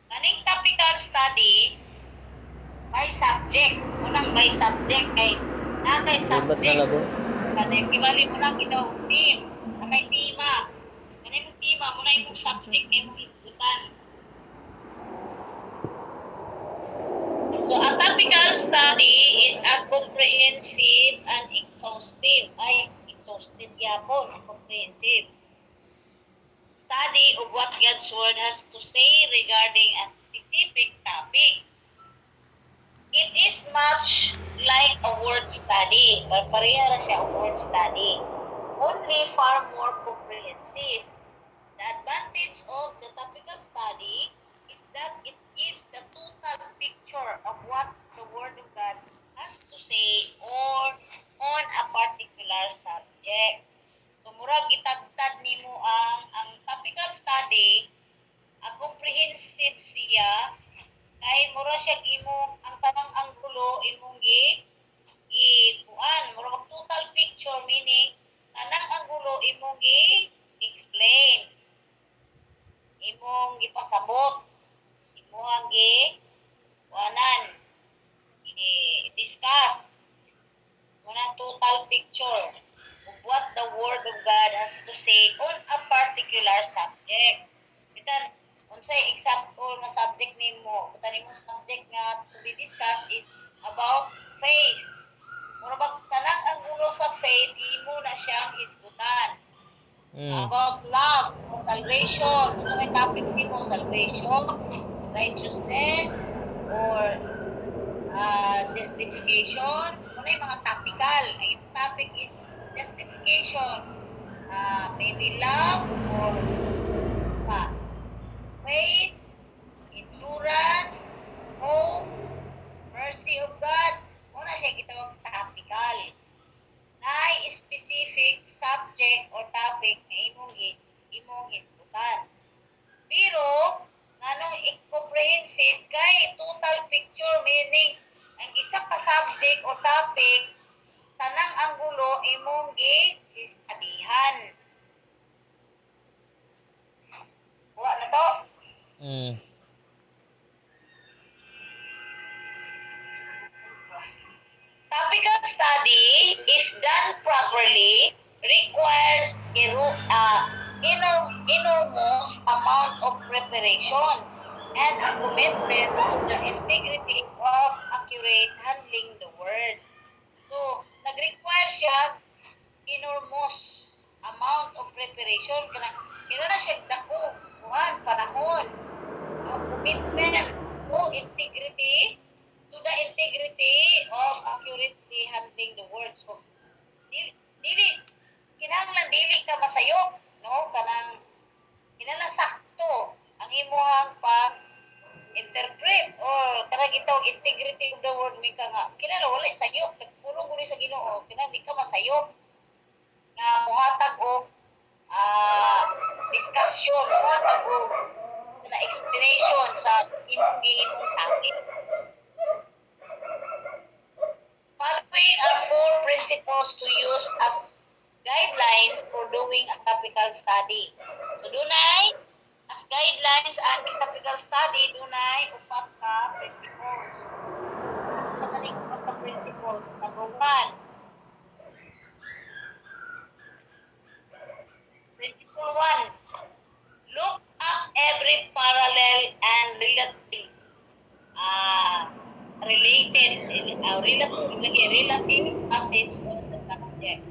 Kaning topical study, by subject. Unang by subject kay na kay Ba't subject. nalabo? Kasi kibali mo lang ito team, na kay tema. Kaning tema mo na imong subject imong isgutan. So, a topical study is a comprehensive and exhaustive. Ay, exhaustive yapon, comprehensive. Study of what God's Word has to say regarding a specific topic. It is much like a word study. Pareha na siya a word study. Only far more comprehensive. The advantage of the topical study is that it gives the total picture of what the Word of God has to say or on a particular subject. So, murag gitagtad nimo ang topical study, a comprehensive siya, kay mura siya imong ang tanang anggulo imong kuan, mura total picture meaning tanang anggulo imong explain, imong gipasabot, imong kuanan, discuss muna total picture of what the Word of God has to say on a particular subject. Bitan, unsay example nga subject nimo, bitan imong subject nga to be discussed is about faith. Mura bang tanang ang gulo sa faith, imo na siyang isgutan. About love, salvation. Ano may topic nimo? Salvation, righteousness, or justification. Ano yung mga topical? Ang topic is justification. Maybe love or faith, endurance, hope, mercy of God. Muna siya gitawag topical. Na specific subject or topic na imong hisgutan. Pero nganong comprehensive kay total picture meaning ang isa ka subject o topic tanang anggulo imong gi-studyhan. Wa na to. Topical study, if done properly, requires enormous amount of preparation and a commitment to the integrity of accurate handling the word. So, nag-require siya enormous amount of preparation. Kaya na siya dako, panahon, commitment to integrity, to the integrity of accurately handling the words of dili kinahanglan dili ka masayop no kanang kinahanglan sakto ang imong pag interpret or kanang gitawag integrity of the word mi ka nga kinahanglan wala sayop pulong guni sa Ginoo kinahanglan di ka masayop nga mohatag og discussion mohatag og na explanation sa imong gihimong topic. Following are 4 principles to use as guidelines for doing a topical study. So, dunay, as guidelines ang topical study, dunay upat ka principles. So, sa maning upat ka principles, number 1, principle 1, look up every parallel and relative relative passage on the subject.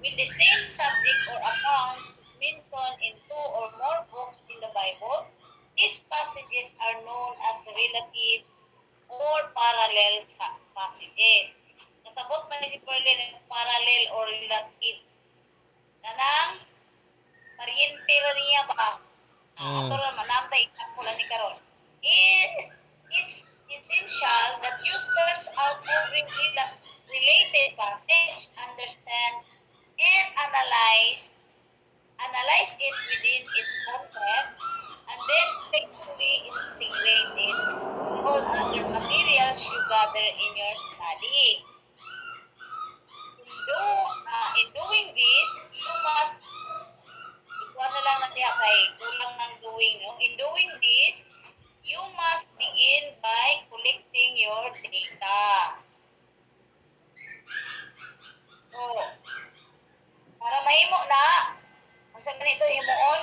With the same subject or account mentioned in 2 or more books in the Bible, these passages are known as relatives or parallel passages. Nasabot man si Perlin parallel or relative. kanang pariente ra niya ba? Ato ra manamday example ni karon. It's essential that you search out every related passage, understand and analyze it within its context, and then faithfully integrate it with all other materials you gather in your study. In doing this, you must, ikaw na lang natin kay kulang ng doing, no? In doing this, you must begin by collecting your data. So, para mahimo na, ang sa ganito himuon,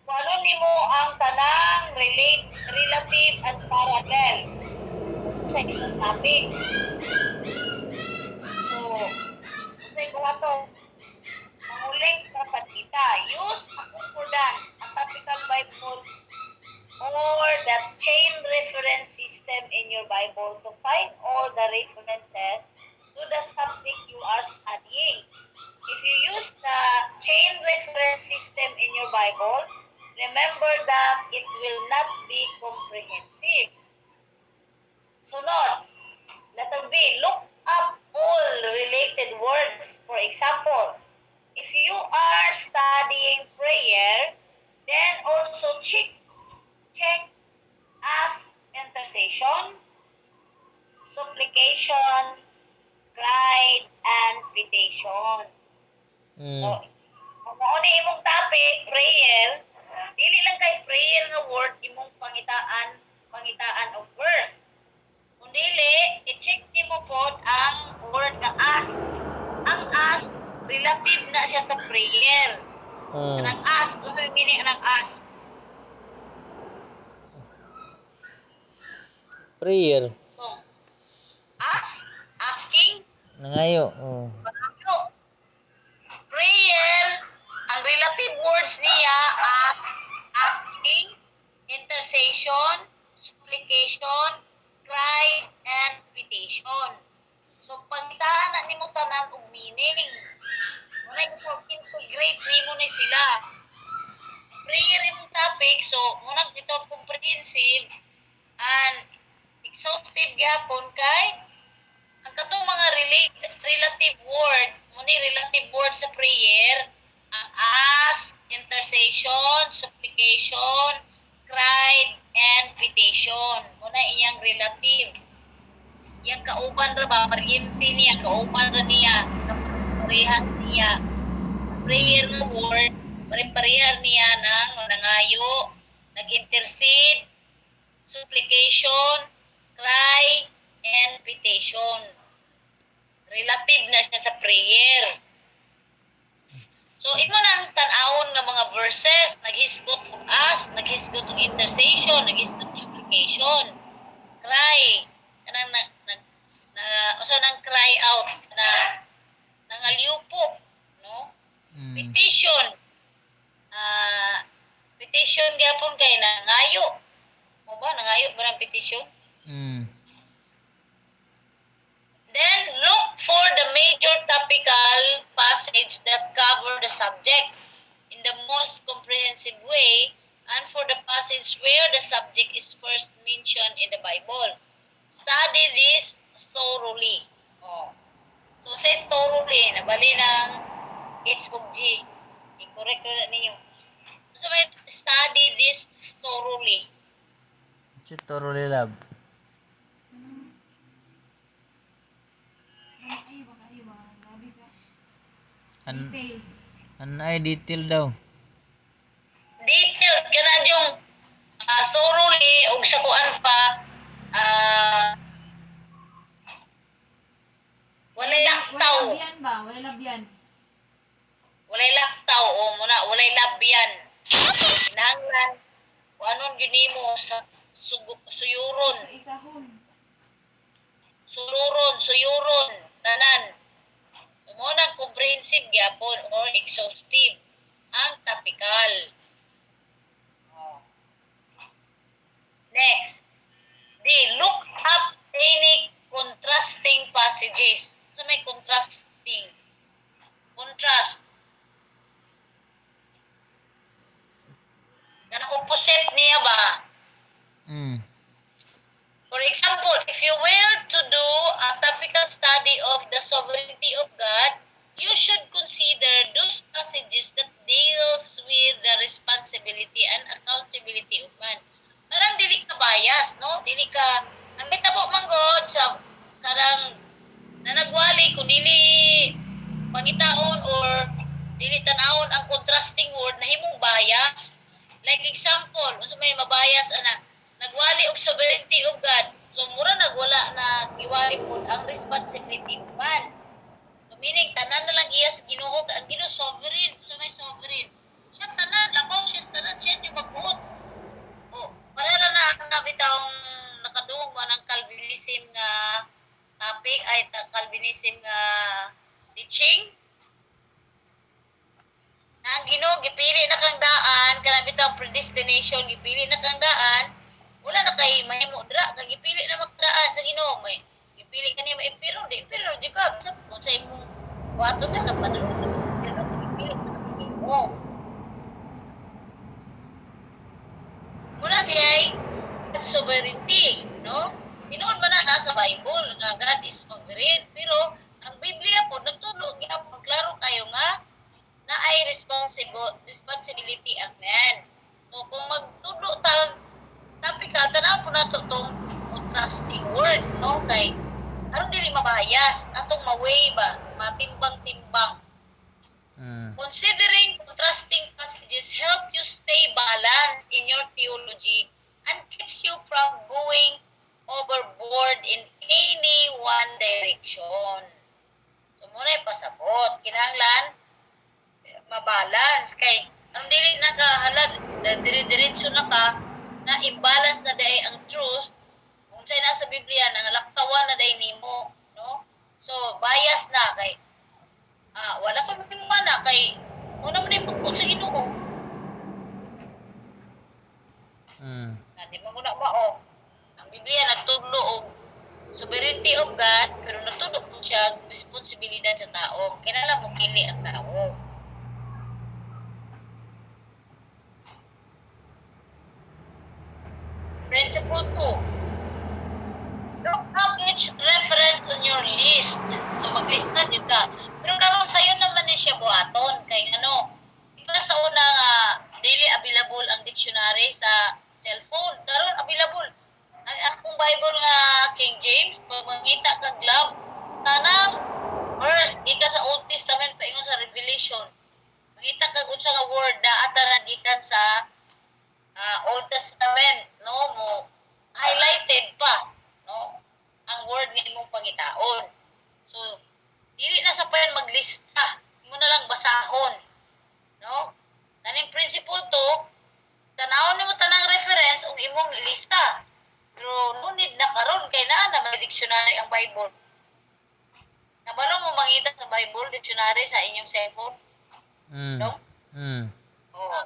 kung ano nimo ang tanang relative and parallel sa isang topic. So, sa ikaw to, mangulik ka sa kita. Use a concordance, a topical Bible, or the chain reference system in your Bible to find all the references to the subject you are studying. If you use the chain reference system in your Bible, remember that it will not be comprehensive. Sunod, letter B, look up all related words. For example, if you are studying prayer, then also check ask, intercession, supplication, cry, and petition. So, kung ano imong topic, prayer, dili lang kay prayer nga word imong pangitaan of verse. Kung dili, i-check nimo pod ang word nga ask. Ang ask, relative na siya sa prayer. Anang ask, kung saan meaning anang ask? Prayer. So, asking, Nangayo. Pangayo. Prayer, ang relative words niya asking, intercession, supplication, cry, and petition. So, pangitaan na nimo tanan og meaning. Muna integrate nimo ni sila. Prayer imong topic, so muna dito comprehensive and exhaustive gyapon kay ang katong mga relative word, muni relative word sa prayer, ang ask, intercession, supplication, cry, and petition. Muna iyang relative. Yang kauban ra ba, pariente niya, kauban ra niya, parehas niya. Prayer nga word, pare-parehar niya ng nangayo, nag-intercede, supplication, cry, and petition. Relative na siya sa prayer. So, imo na ang tan-awon nga mga verses, naghisgot og ask, naghisgot og intercession, naghisgot og supplication, cry, kanang unsa nang cry out na nangalyupo, no? Petition. Petition gyapon kay nangayo. Mo ba nangayo ba ng petition? Then look for the major topical passage that cover the subject in the most comprehensive way and for the passage where the subject is first mentioned in the Bible. Study this thoroughly. So say thoroughly, nabali ng H ug G. I-correct na ninyo. So may study this thoroughly. Thoroughly love. Ay detail daw. Detailed ka na yung thoroughly ug sa kuan pa walay laktaw. Walay labyan. Walay laktaw o muna walay labyan. Nanglan kung anon yun mo sa suyuron. Suyuron, tanan. Muna comprehensive gyapon or exhaustive ang topical. Next, look up any contrasting passages. So may contrast. Kanang opposite niya ba? Mm. For example, if you were to do a topical study of the sovereignty of God, you should consider those passages that deals with the responsibility and accountability of man. Parang dili ka bias, no? Dili ka, ang mitabo manggod sa karang nanagwali kung dili pangitaon or dili tanawon ang contrasting word na himong bias. Like example, unsa may mabayas ana nagwali og sovereignty of God. So mura nagwala na giwali pod ang responsibility of man. So meaning tanan na lang iya sa Ginoo ang Ginoo sovereign. So may sovereign. Siya tanan labaw siya sa tanan siya yung magbuot. Oh, para na ang nabitawng nakadungog ba ng Calvinism nga topic ay Calvinism nga teaching na ang Ginoo gipili na kang daan kana bitaw predestination gipili na kang daan wala na kay mahimo dra kay gipili na magdaan sa Ginoo may gipili kaniya maipiro di pero di ka sa kung sa imong buhaton na kapadulong na pero gipili na sa Ginoo muna siya ay sovereignty no tinuod man na nasa Bible nga God is sovereign pero ang Biblia po nagtudlo gyapon klaro kayo nga na ay responsibility ang man. So kung magtudlo tag topic ka tanaw po nato tong contrasting word no kay aron dili mabahayas atong maway ba matimbang-timbang. Considering contrasting passages help you stay balanced in your theology and keeps you from going overboard in any one direction. So muna pasabot kinahanglan mabalance kay ang dili nakahalad dire-diretso na ka na imbalance na day ang truth kung say nasa Biblia nangalaktawan na day nimo no so bias na kay wala ka magpimana kay una mo na ipagpag sa Ginoo na di mo na mao ang Biblia nagtudlo og sovereignty of God pero nagtudlo po siya responsibilidad sa tao kinahanglan mo pili ang tao. Principle 2. Look up each reference on your list. So maglista din ka. Pero karon sayo naman ni siya buhaton kay ano. Iba sa una nga daily available ang dictionary sa cellphone. Karon available. Ang akong Bible nga King James, pag mangita ka glove, tanang verse gikan sa Old Testament paingon sa Revelation. Mangita kag unsa nga word na atara gikan sa Old Testament no mo highlighted pa no ang word ni imong pangitaon so dili na sa payan maglista imo na lang basahon no kaning principle 2 tanawon nimo tanang reference ug imong ilista pero no need na karon kay naa na may dictionary ang Bible kabalo mo mangita sa Bible dictionary sa inyong cellphone no oh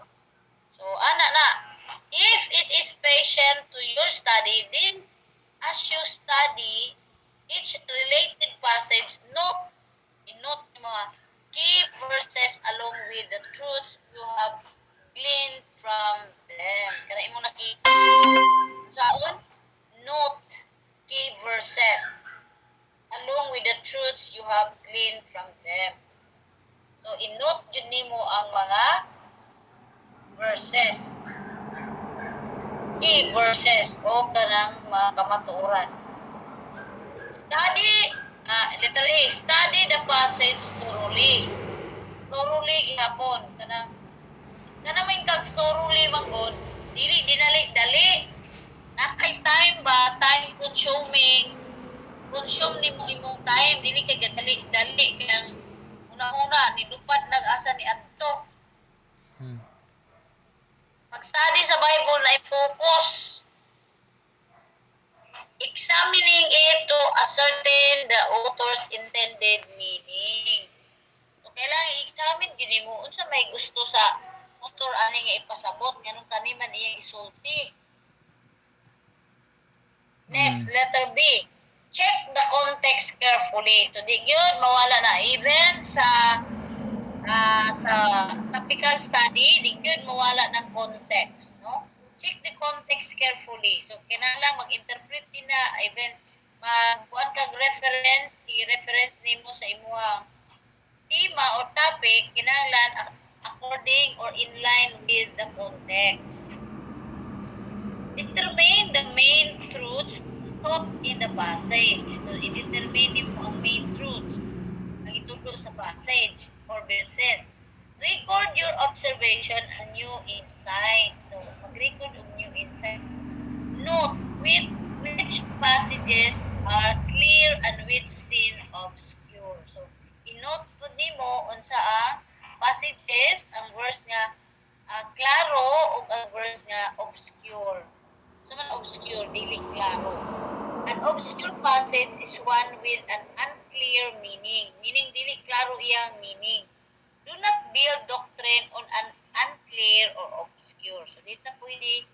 so ana na if it is patient to your study, then as you study each related passage, note mga key verses along with the truths you have gleaned from them. Kana imo nakita saon note key verses along with the truths you have gleaned from them. So in-note jud nimo ang mga verses. Key verses o kanang mga kamatuoran. Study, letter A, study the passage thoroughly. Thoroughly gihapon. Kanang may kag thoroughly manggod, dili dinali-dali. Nakay time ba, time consuming, consume nimo imong time, dili kay dali-dali kang una-una nilupad nag-asa ni adto. Mag-study sa Bible na i-focus. Examining it to ascertain the author's intended meaning. So, kailangan i-examine gini mo unsa may gusto sa author ani nga ipasabot nganong kaniman iyang isulti. Next, letter B. Check the context carefully. So, di yun, mawala na even sa sa topical study, di yun mawala ng context, no? Check the context carefully. So, kinahanglan mag-interpret din na, even magkuhan kag reference, i-reference nimo sa imuhang tema or topic, kinahanglan according or in line with the context. Determine the main truths taught in the passage. So, i-determine mo ang main truths ang ituturo sa passage or verses. Record your observation and new insights. So, mag-record of new insights. Note which passages are clear and which seem obscure. So, i-note po nimo unsa ang passages, ang verse nga klaro o ang verse nga obscure. So, man obscure, dili klaro. An obscure passage is one with an unclear meaning. Meaning, dili klaro iyang meaning. Do not build doctrine on an unclear or obscure. So, dito pwede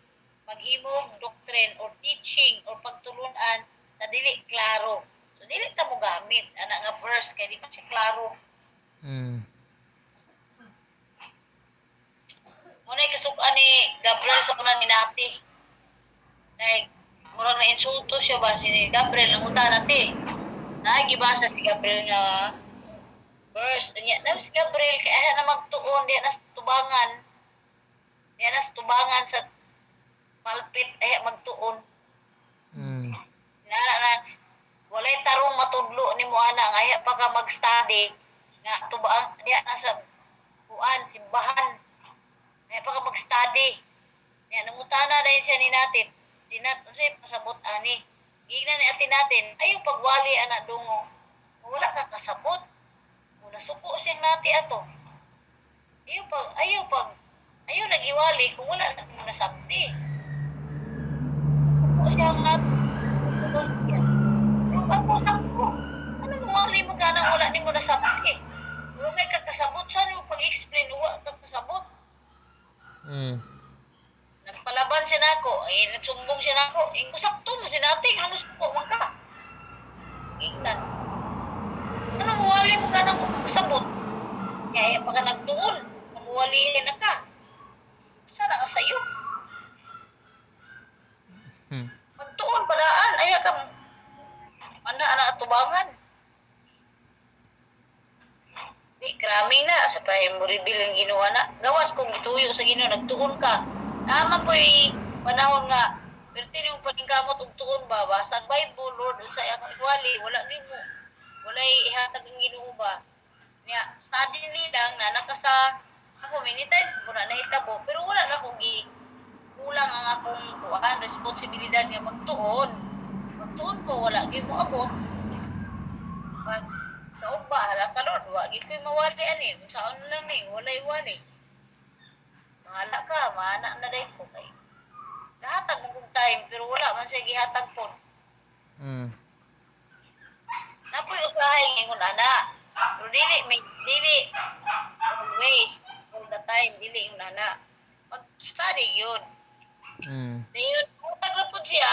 maghimog doctrine or teaching or pagtulunan sa dili klaro. So, dili ta mo gamit. Ana nga verse, kaya di pa siya klaro. Muna kasukaan ni Gabriel sa kunan ni Nati. Like, murag na insulto siya ba si Gabriel, nanguta natin. Nagibasa si Gabriel nga verse. Anya, na si Gabriel, kaya na magtuon, diya na tubangan. Diya na tubangan sa palpit, ay magtuon. Na, walay tarong matudlo ni mo ana, nga ay pa ka mag-study, nga tubang, diya na sa kuan, simbahan. Ay pa ka mag-study. Yan, nangutana na yun siya ni natin. Unsay pasabot ani. Gigna ni atin natin, ayaw pagwali anak dungo. Wala ka kasabot. Muna suko siyang nati ato. Ayaw nagiwali kung wala na mo nasabti. Suko siyang nati. Pero ako, ano mo wali mo ka nang wala ni mo nasabti? Huwag ay kakasabot. Saan mo pag-explain, huwag kakasabot. Nagpalaban siya nako, nagsumbong siya nako. Sakto mo sinating, ano suko man ka. Ingnan. Ano muwali mo ka nang magsabot? Kaya pa ka nagtuon, namuwali na ka. Sana ka sa'yo. Magtuon, padaan, ay ka, ana atubangan. Di, kraming na, sa pahay mo reveal ang ginawa na. Gawas kung gituyo sa Ginoo, nagtuon ka. Naman po'y panahon nga, pero tinong paningkamot og tuon ba, basag Bible, Lord, unsay akong iwali, wala din mo. Walay ihatag ang Ginoo ba. Nya, study lang na nakasa, ako many times mo na nahitabo, pero wala na akong kulang ang akong responsibilidad nga magtuon. Magtuon ko, wala gyud mo abot. Pag kaugba, hala ka Lord, wag gyud ko'y mawali ani, unsaon lang ni, walay-wali. Mahala ka, maana na dahil ko kay. Gahatag mo kong time, pero wala man siya gihatag po. Napoy usahay ngingon ana. Pero dili always, all the time, dili yung ana. Mag-study yun. Dayon, kung nagrapod siya,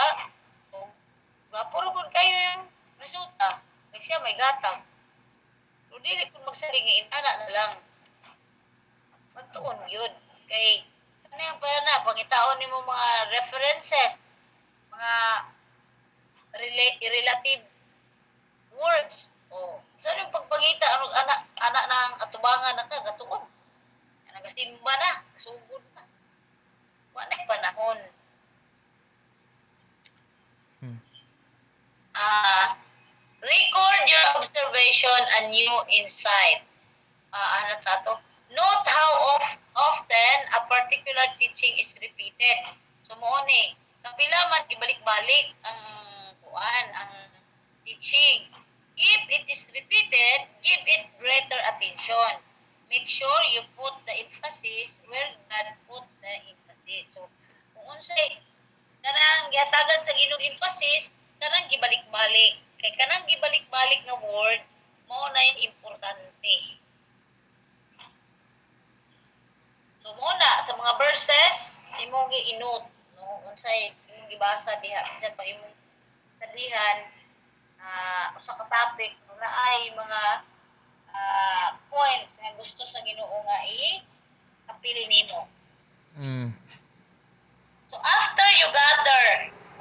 gapuro po kayo yung resulta. Kasi siya may gatag. Pero dili po magsaling ng ana na lang. Magtuon yun. Kay, ano yung pala na, pangitaon ni mo mga references, mga relative words. O, saan yung pagpangita, anak ng atubangan na ka, gatuon. Nagasimba na, kasugod na. Wala na panahon. Record your observation and new insight. Ano tato? Note how often a particular teaching is repeated. So, mo ni, kapila man ibalik-balik ang teaching. If it is repeated, give it greater attention. Make sure you put the emphasis where God put the emphasis. So, kung unsay kanang gihatagan sa Ginoo emphasis, kanang gibalik-balik. Kay kanang gibalik-balik nga word, mao na yung importante. So muna sa mga verses imong gi-note, no, unsay imong gibasa diha sa pag imong studyhan usa ka topic na ay mga points nga gusto sa Ginoo nga apili nimo. Mm. So after you gather,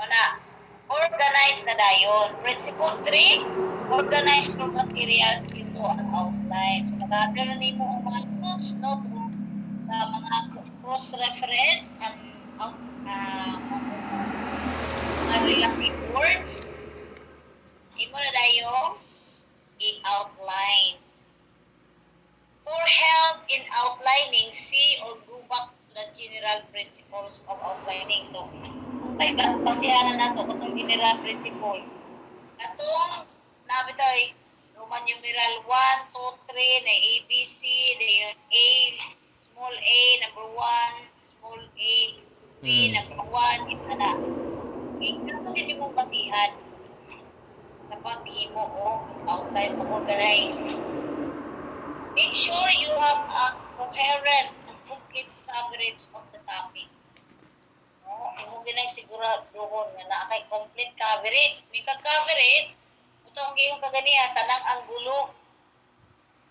na organize na dayon. Principle 3, organize your materials into an outline. So mag-gather na nimo ang mga notes, mga cross-reference and mga relative words. Imo na dayon i-outline. For help in outlining, see or go back to the general principles of outlining. So, may basihanan nato katong general principle. Katong nabitoy Roman numeral 1, 2, 3 na ABC, dayon A, small a, number 1, small a, B, number 1, ito na. Katong yun yung basihan sa paghimo o outline pag-organize. Make sure you have a coherent and complete coverage of the topic. No, imo ginang siguraduhon nga naa kay complete coverage. May coverage, ito ang gayong kaganiya tanang anggulo.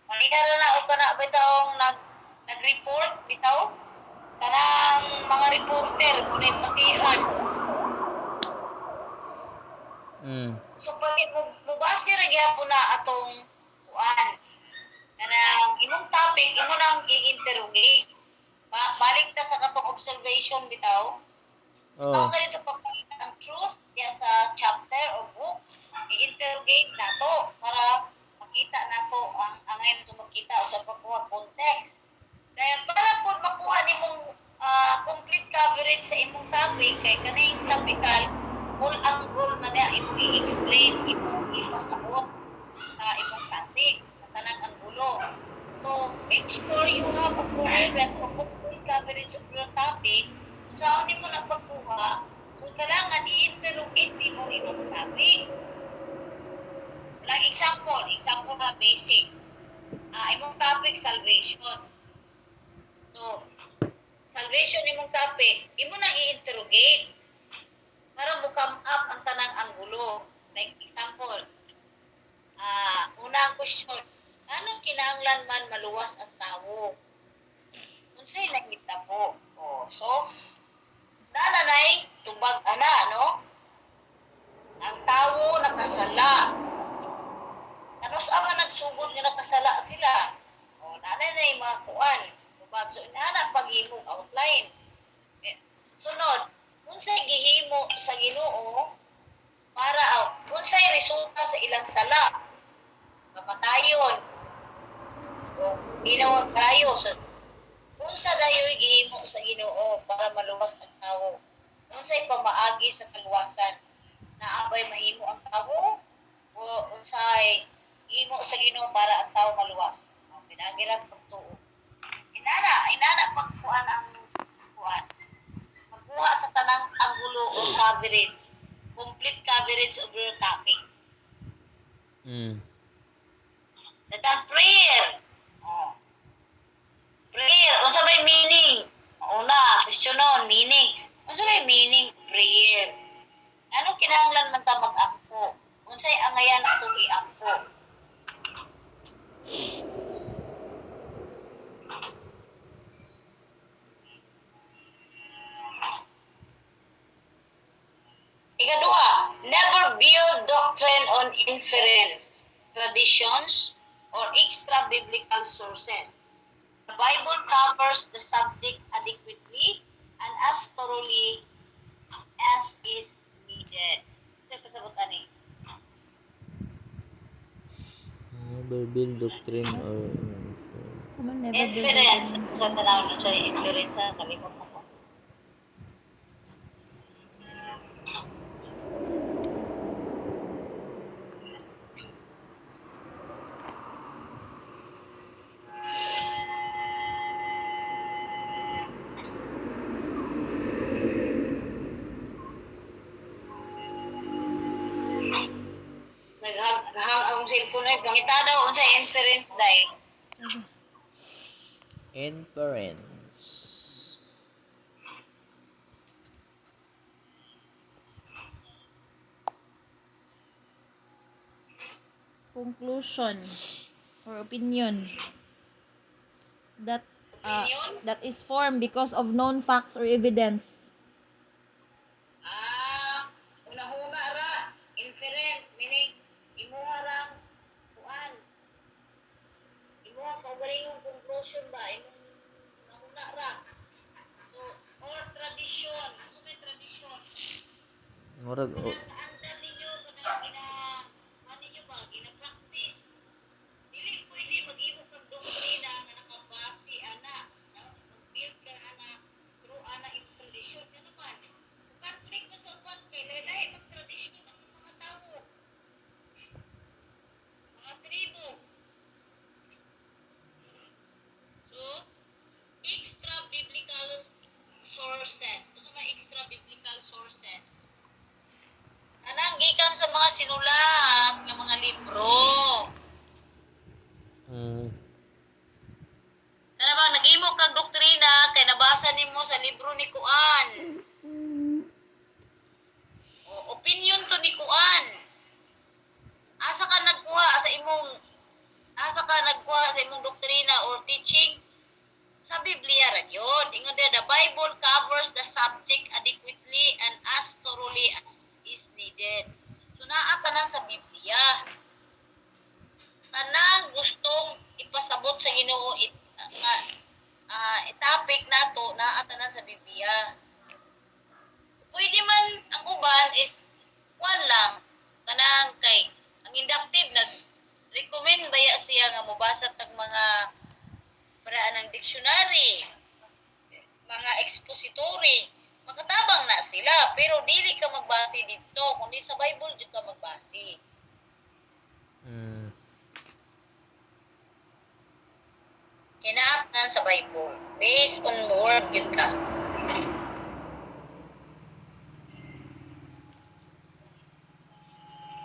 Manihara na o kana bitawng nag-report bitaw kanang mga reporter kunay pasihan. So pag mubase ra gyapon na atong kuan kanang imong topic, imo nang i-interrogate. Balik ta sa katong observation bitaw. So, ganito pagpakita ang truth diya sa chapter or book, i-interrogate nato para makita nato ang angay nato makita sa pagkuha context. Dahil para po makuha nimong complete coverage sa imong topic, kay kaning topical, full angle man na imong i-explain, imong ipasaot sa imong topic. Tanang ang gulo. So, make sure you have a coherent or complete coverage of your topic. Kung saan mo nang pagkuha, kung kailangan i-interrogate mo imong topic. Like example na basic. Imong topic, salvation. So, salvation imong topic, imo nang i-interrogate para mo come up ang tanang anggulo. Like example, unang question, anong kinahanglan man maluwas ang tao? Unsay nakita po? So, nanay, tubag ana, no? Ang tao nakasala. Ano sa man nagsugod nga nakasala sila? Nanay na yung mga kuan. Tubag. So, inana paghimo outline. Sunod, unsay gihimo sa Ginoo para unsay resulta sa ilang sala? Kamatayon o ginawag tayo sa unsa dayoy gihimo sa Ginoo para maluwas ang tawo, unsay pamaagi sa kaluwasan na abay mahimo ang tawo o unsay gihimo sa Ginoo para ang tawo maluwas. Ang pinagiran pagtuo inana pagkuan ang kuan pagkuha sa tanang anggulo o coverage, complete coverage of your topic. Datang prayer. Prayer. Unsa may meaning? Una, questionon, meaning. Unsa may meaning prayer? Ano kinahanglan man ta mag-ampo? Unsay angayan ato i-ampo? Ikaduha, never build doctrine on inference, traditions, or extra-biblical sources. The Bible covers the subject adequately and as thoroughly as is needed. Sa'yo pasagutan eh. Never build doctrine or Inference. Sa tanaw na siya, inference sa kalimot ako. Naghang ang cellphone ay pangita daw unsa inference dai. inference. Conclusion. For opinion. That Opinion? that is formed because of known facts or evidence. Una-una ra, inference, meaning, imuha rang, kuan, imuha kaugalingong conclusion ba, imong una-una ra. So, or tradition, ano may tradition? Murag Kanang ninyo, kanang ninyo ba, gina-practice. Dili pwede mag-imo kang doktrina nga nakabase ana. Mag-build ka ana through ana in tradition. Ano man? Conflict mo sa upan kay lahi mag tradition ng mga tao. Mga tribo. So, extra biblical sources. Ito sa mga extra biblical sources. Anang gikan sa mga sinulat ng mga libro. Ano bang nag-imo kang doktrina kay nabasa nimo sa libro ni Kuan. O opinion to ni Kuan. Asa ka nagkuha sa imong doktrina or teaching? Sa Biblia ra gyud. Ingon the Bible covers the subject adequately and as thoroughly as is needed. So naa tanan sa Biblia. Tanang gustong ipasabot sa Ginoo topic nato naa tanan sa Biblia. Pwede man ang uban is one lang kanang kay ang inductive nag-recommend baya siya nga mobasa tag mga paraan ng dictionary, mga expository, makatabang na sila pero dili ka magbase dito kundi sa Bible jud ka magbase. Kinaatnan sa Bible based on word yun ka.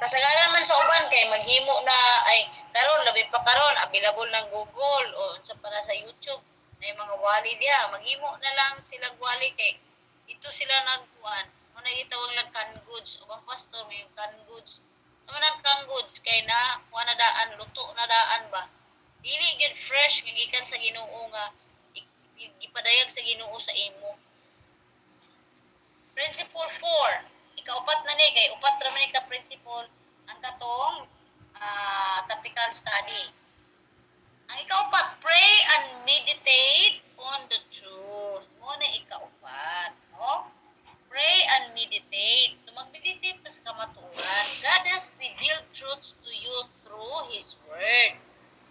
Kasagaran man sa uban kay maghimo na ay karon labi pa karon available ng Google o unsa pa na sa YouTube na mga wali diha maghimo na lang sila wali kay dito sila nagkuan mo na gitawag lang canned goods ubang pastor may canned goods sa man canned goods kay na kuan na daan luto na daan ba dili gid fresh nga gikan sa Ginoo nga gipadayag sa Ginoo sa imo. Principle 4 ikaupat na ni kay upat ra man ka principle ang katong topical study. Ang ikaupat, pray and meditate on the truth. Mo na ikaupat, no? Pray and meditate. So mag-meditate pa sa kamatuoran. God has revealed truths to you through His Word.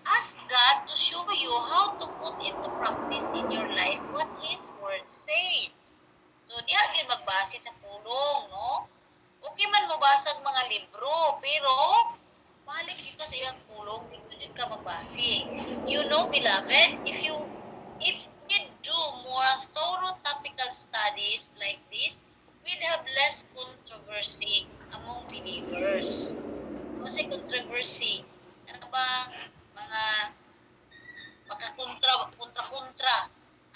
Ask God to show you how to put into practice in your life what His Word says. So, di agad magbase sa pulong, no? Okay man mabasag mga libro, pero balik dito sa iyang pulong, dito din ka magbase. You know, beloved, if you do more thorough topical studies like this, we'd have less controversy among believers. Ano sa controversy? Ano ba mga makakontra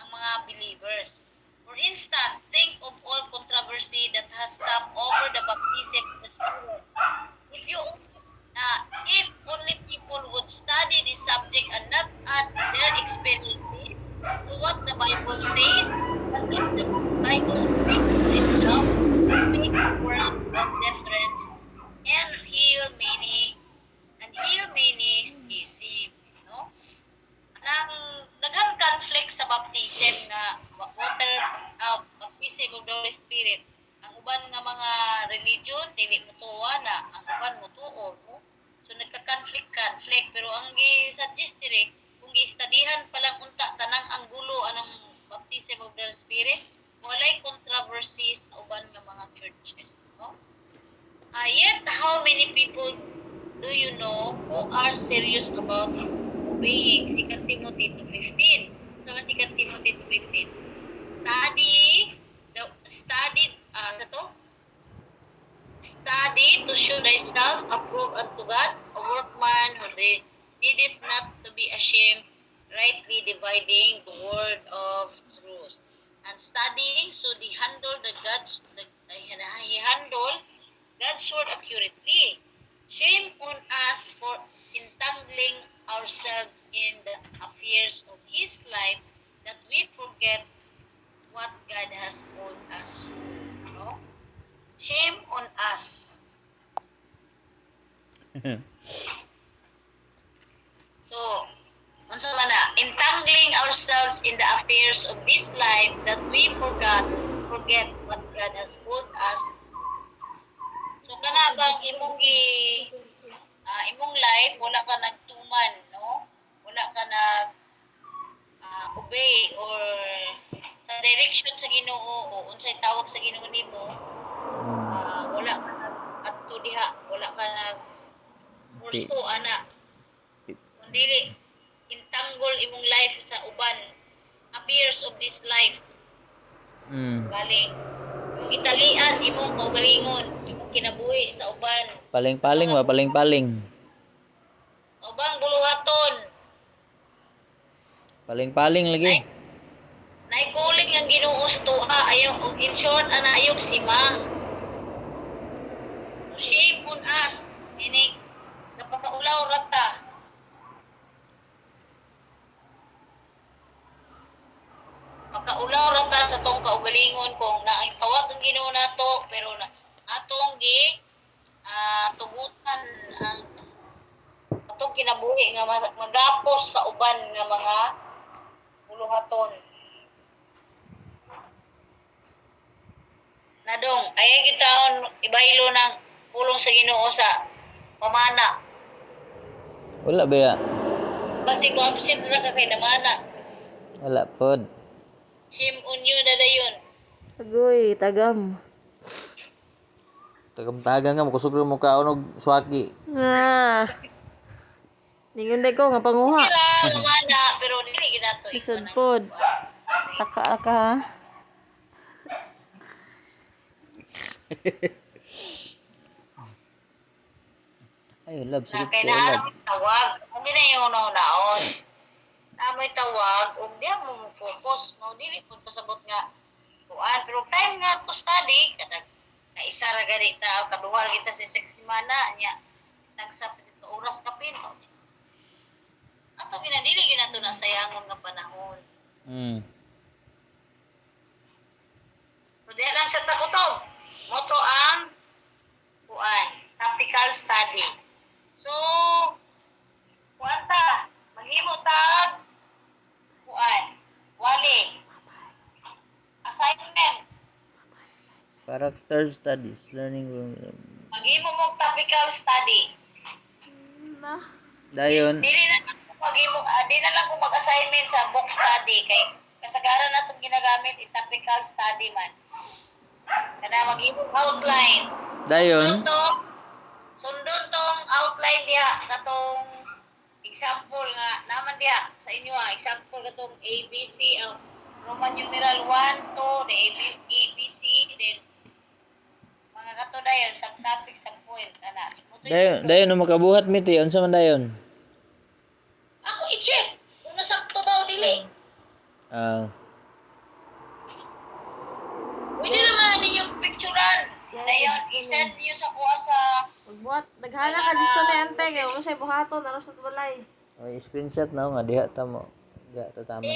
ang mga believers? For instance, think of all controversy that has come over the baptism of the Spirit. If only people would study this subject and not add their experiences to what the Bible says, but if the Bible speaks for itself, make the world of difference and heal many schism. No? Daghang conflict sa baptism nga baptism of the Holy Spirit. Ang uban nga mga religion dili motuwa na ang uban motuo, no? So nagka-conflict pero ang gi-suggest diri kung gi-studyhan pa lang unta tanang anggulo anong baptism of the Spirit, walay controversies sa uban nga mga churches, no? Yet how many people do you know who are serious about obeying 2 Timothy 2:15? Sama 2 Timothy 2:15. Study to show thyself approved unto God, a workman who needeth not to be ashamed, rightly dividing the word of truth. And studying, so he handle God's word accurately. Shame on us for entangling our ourselves in the affairs of His life that we forget what God has called us to. No? Shame on us. So, unsa man na, entangling ourselves in the affairs of this life that we forget what God has called us. So, kana bang imong life, wala ka nagtuman, no? Wala ka nag obey or sa direction sa Ginoo o unsay tawag sa Ginoo nimo, wala ka nag adto diha, wala ka nag pursu ana. Kundi intanggol imong life sa uban affairs of this life. Galing imong gitalian imong kaugalingon, imong kinabuhi sa uban, Paling-paling ba? Paling-paling. ubang buluhaton. Paling-paling lagi. Naikuling ang Ginoo sa tuwa, ayaw, in short, ayog si Mang. Shame on us, ini napakaulaw rata. Makaulaw rata sa tong kaugalingon kung naitawag ang Ginoo nato, pero na atong tugutan ang atong kinabuhi nga magapos sa uban nga mga buluhaton. Nadong, ay gitaon ibaylo ng pulong sa Ginoo sa pamana. Wala ba ya? Basi ko absent ra ka kay namana. Wala pod. Shame on you dadayon. Agoy, tagam. Tagam-tagang nga makusog mo kaon og swaki. Ah. Ningon day ko nga panguha. Kira namana pero dili ginato Isod pod. Taka ka. Ha? Ay, love, Na sige kay ko, love. naamay tawag. Kung gina yung naon. Naamay tawag, ug diha mo focus no dili pud pasabot nga kuan pero time nga to study kada ka isa ra gani ta kaduha kita sa semana nya nagsapit ito oras kapin. Ato ginadili ginato na sayangon nga panahon. So diha lang sa takutob. Moto ang kuan, topical study. So kuan ta, maghimo tag kuan, wali. Assignment. Character studies, learning. Maghimo mo topical study. Na. Dayon, Dili na di na lang ko mag-assignment sa book study kay kasagaran natong ginagamit topical study man. Kana maghimo outline. dayon, Sundon tong outline diha katong example nga naman diha sa inyo example katong ABC Roman numeral 1 to the ABC then mga kato dayon subtopic subpoint ana. dayon no makabuhat mi ti, unsa man dayon? Ako i-check kung nasakto ba o dili. Ah, Pwede naman ninyong picturean. Dayon, isend niyo sa kuha sa Magbuhat. Naghana ka dito na ante. Kaya mo siya buhaton. Ano sa balay. screenshot na nga diha ta mo. Diha ta taman.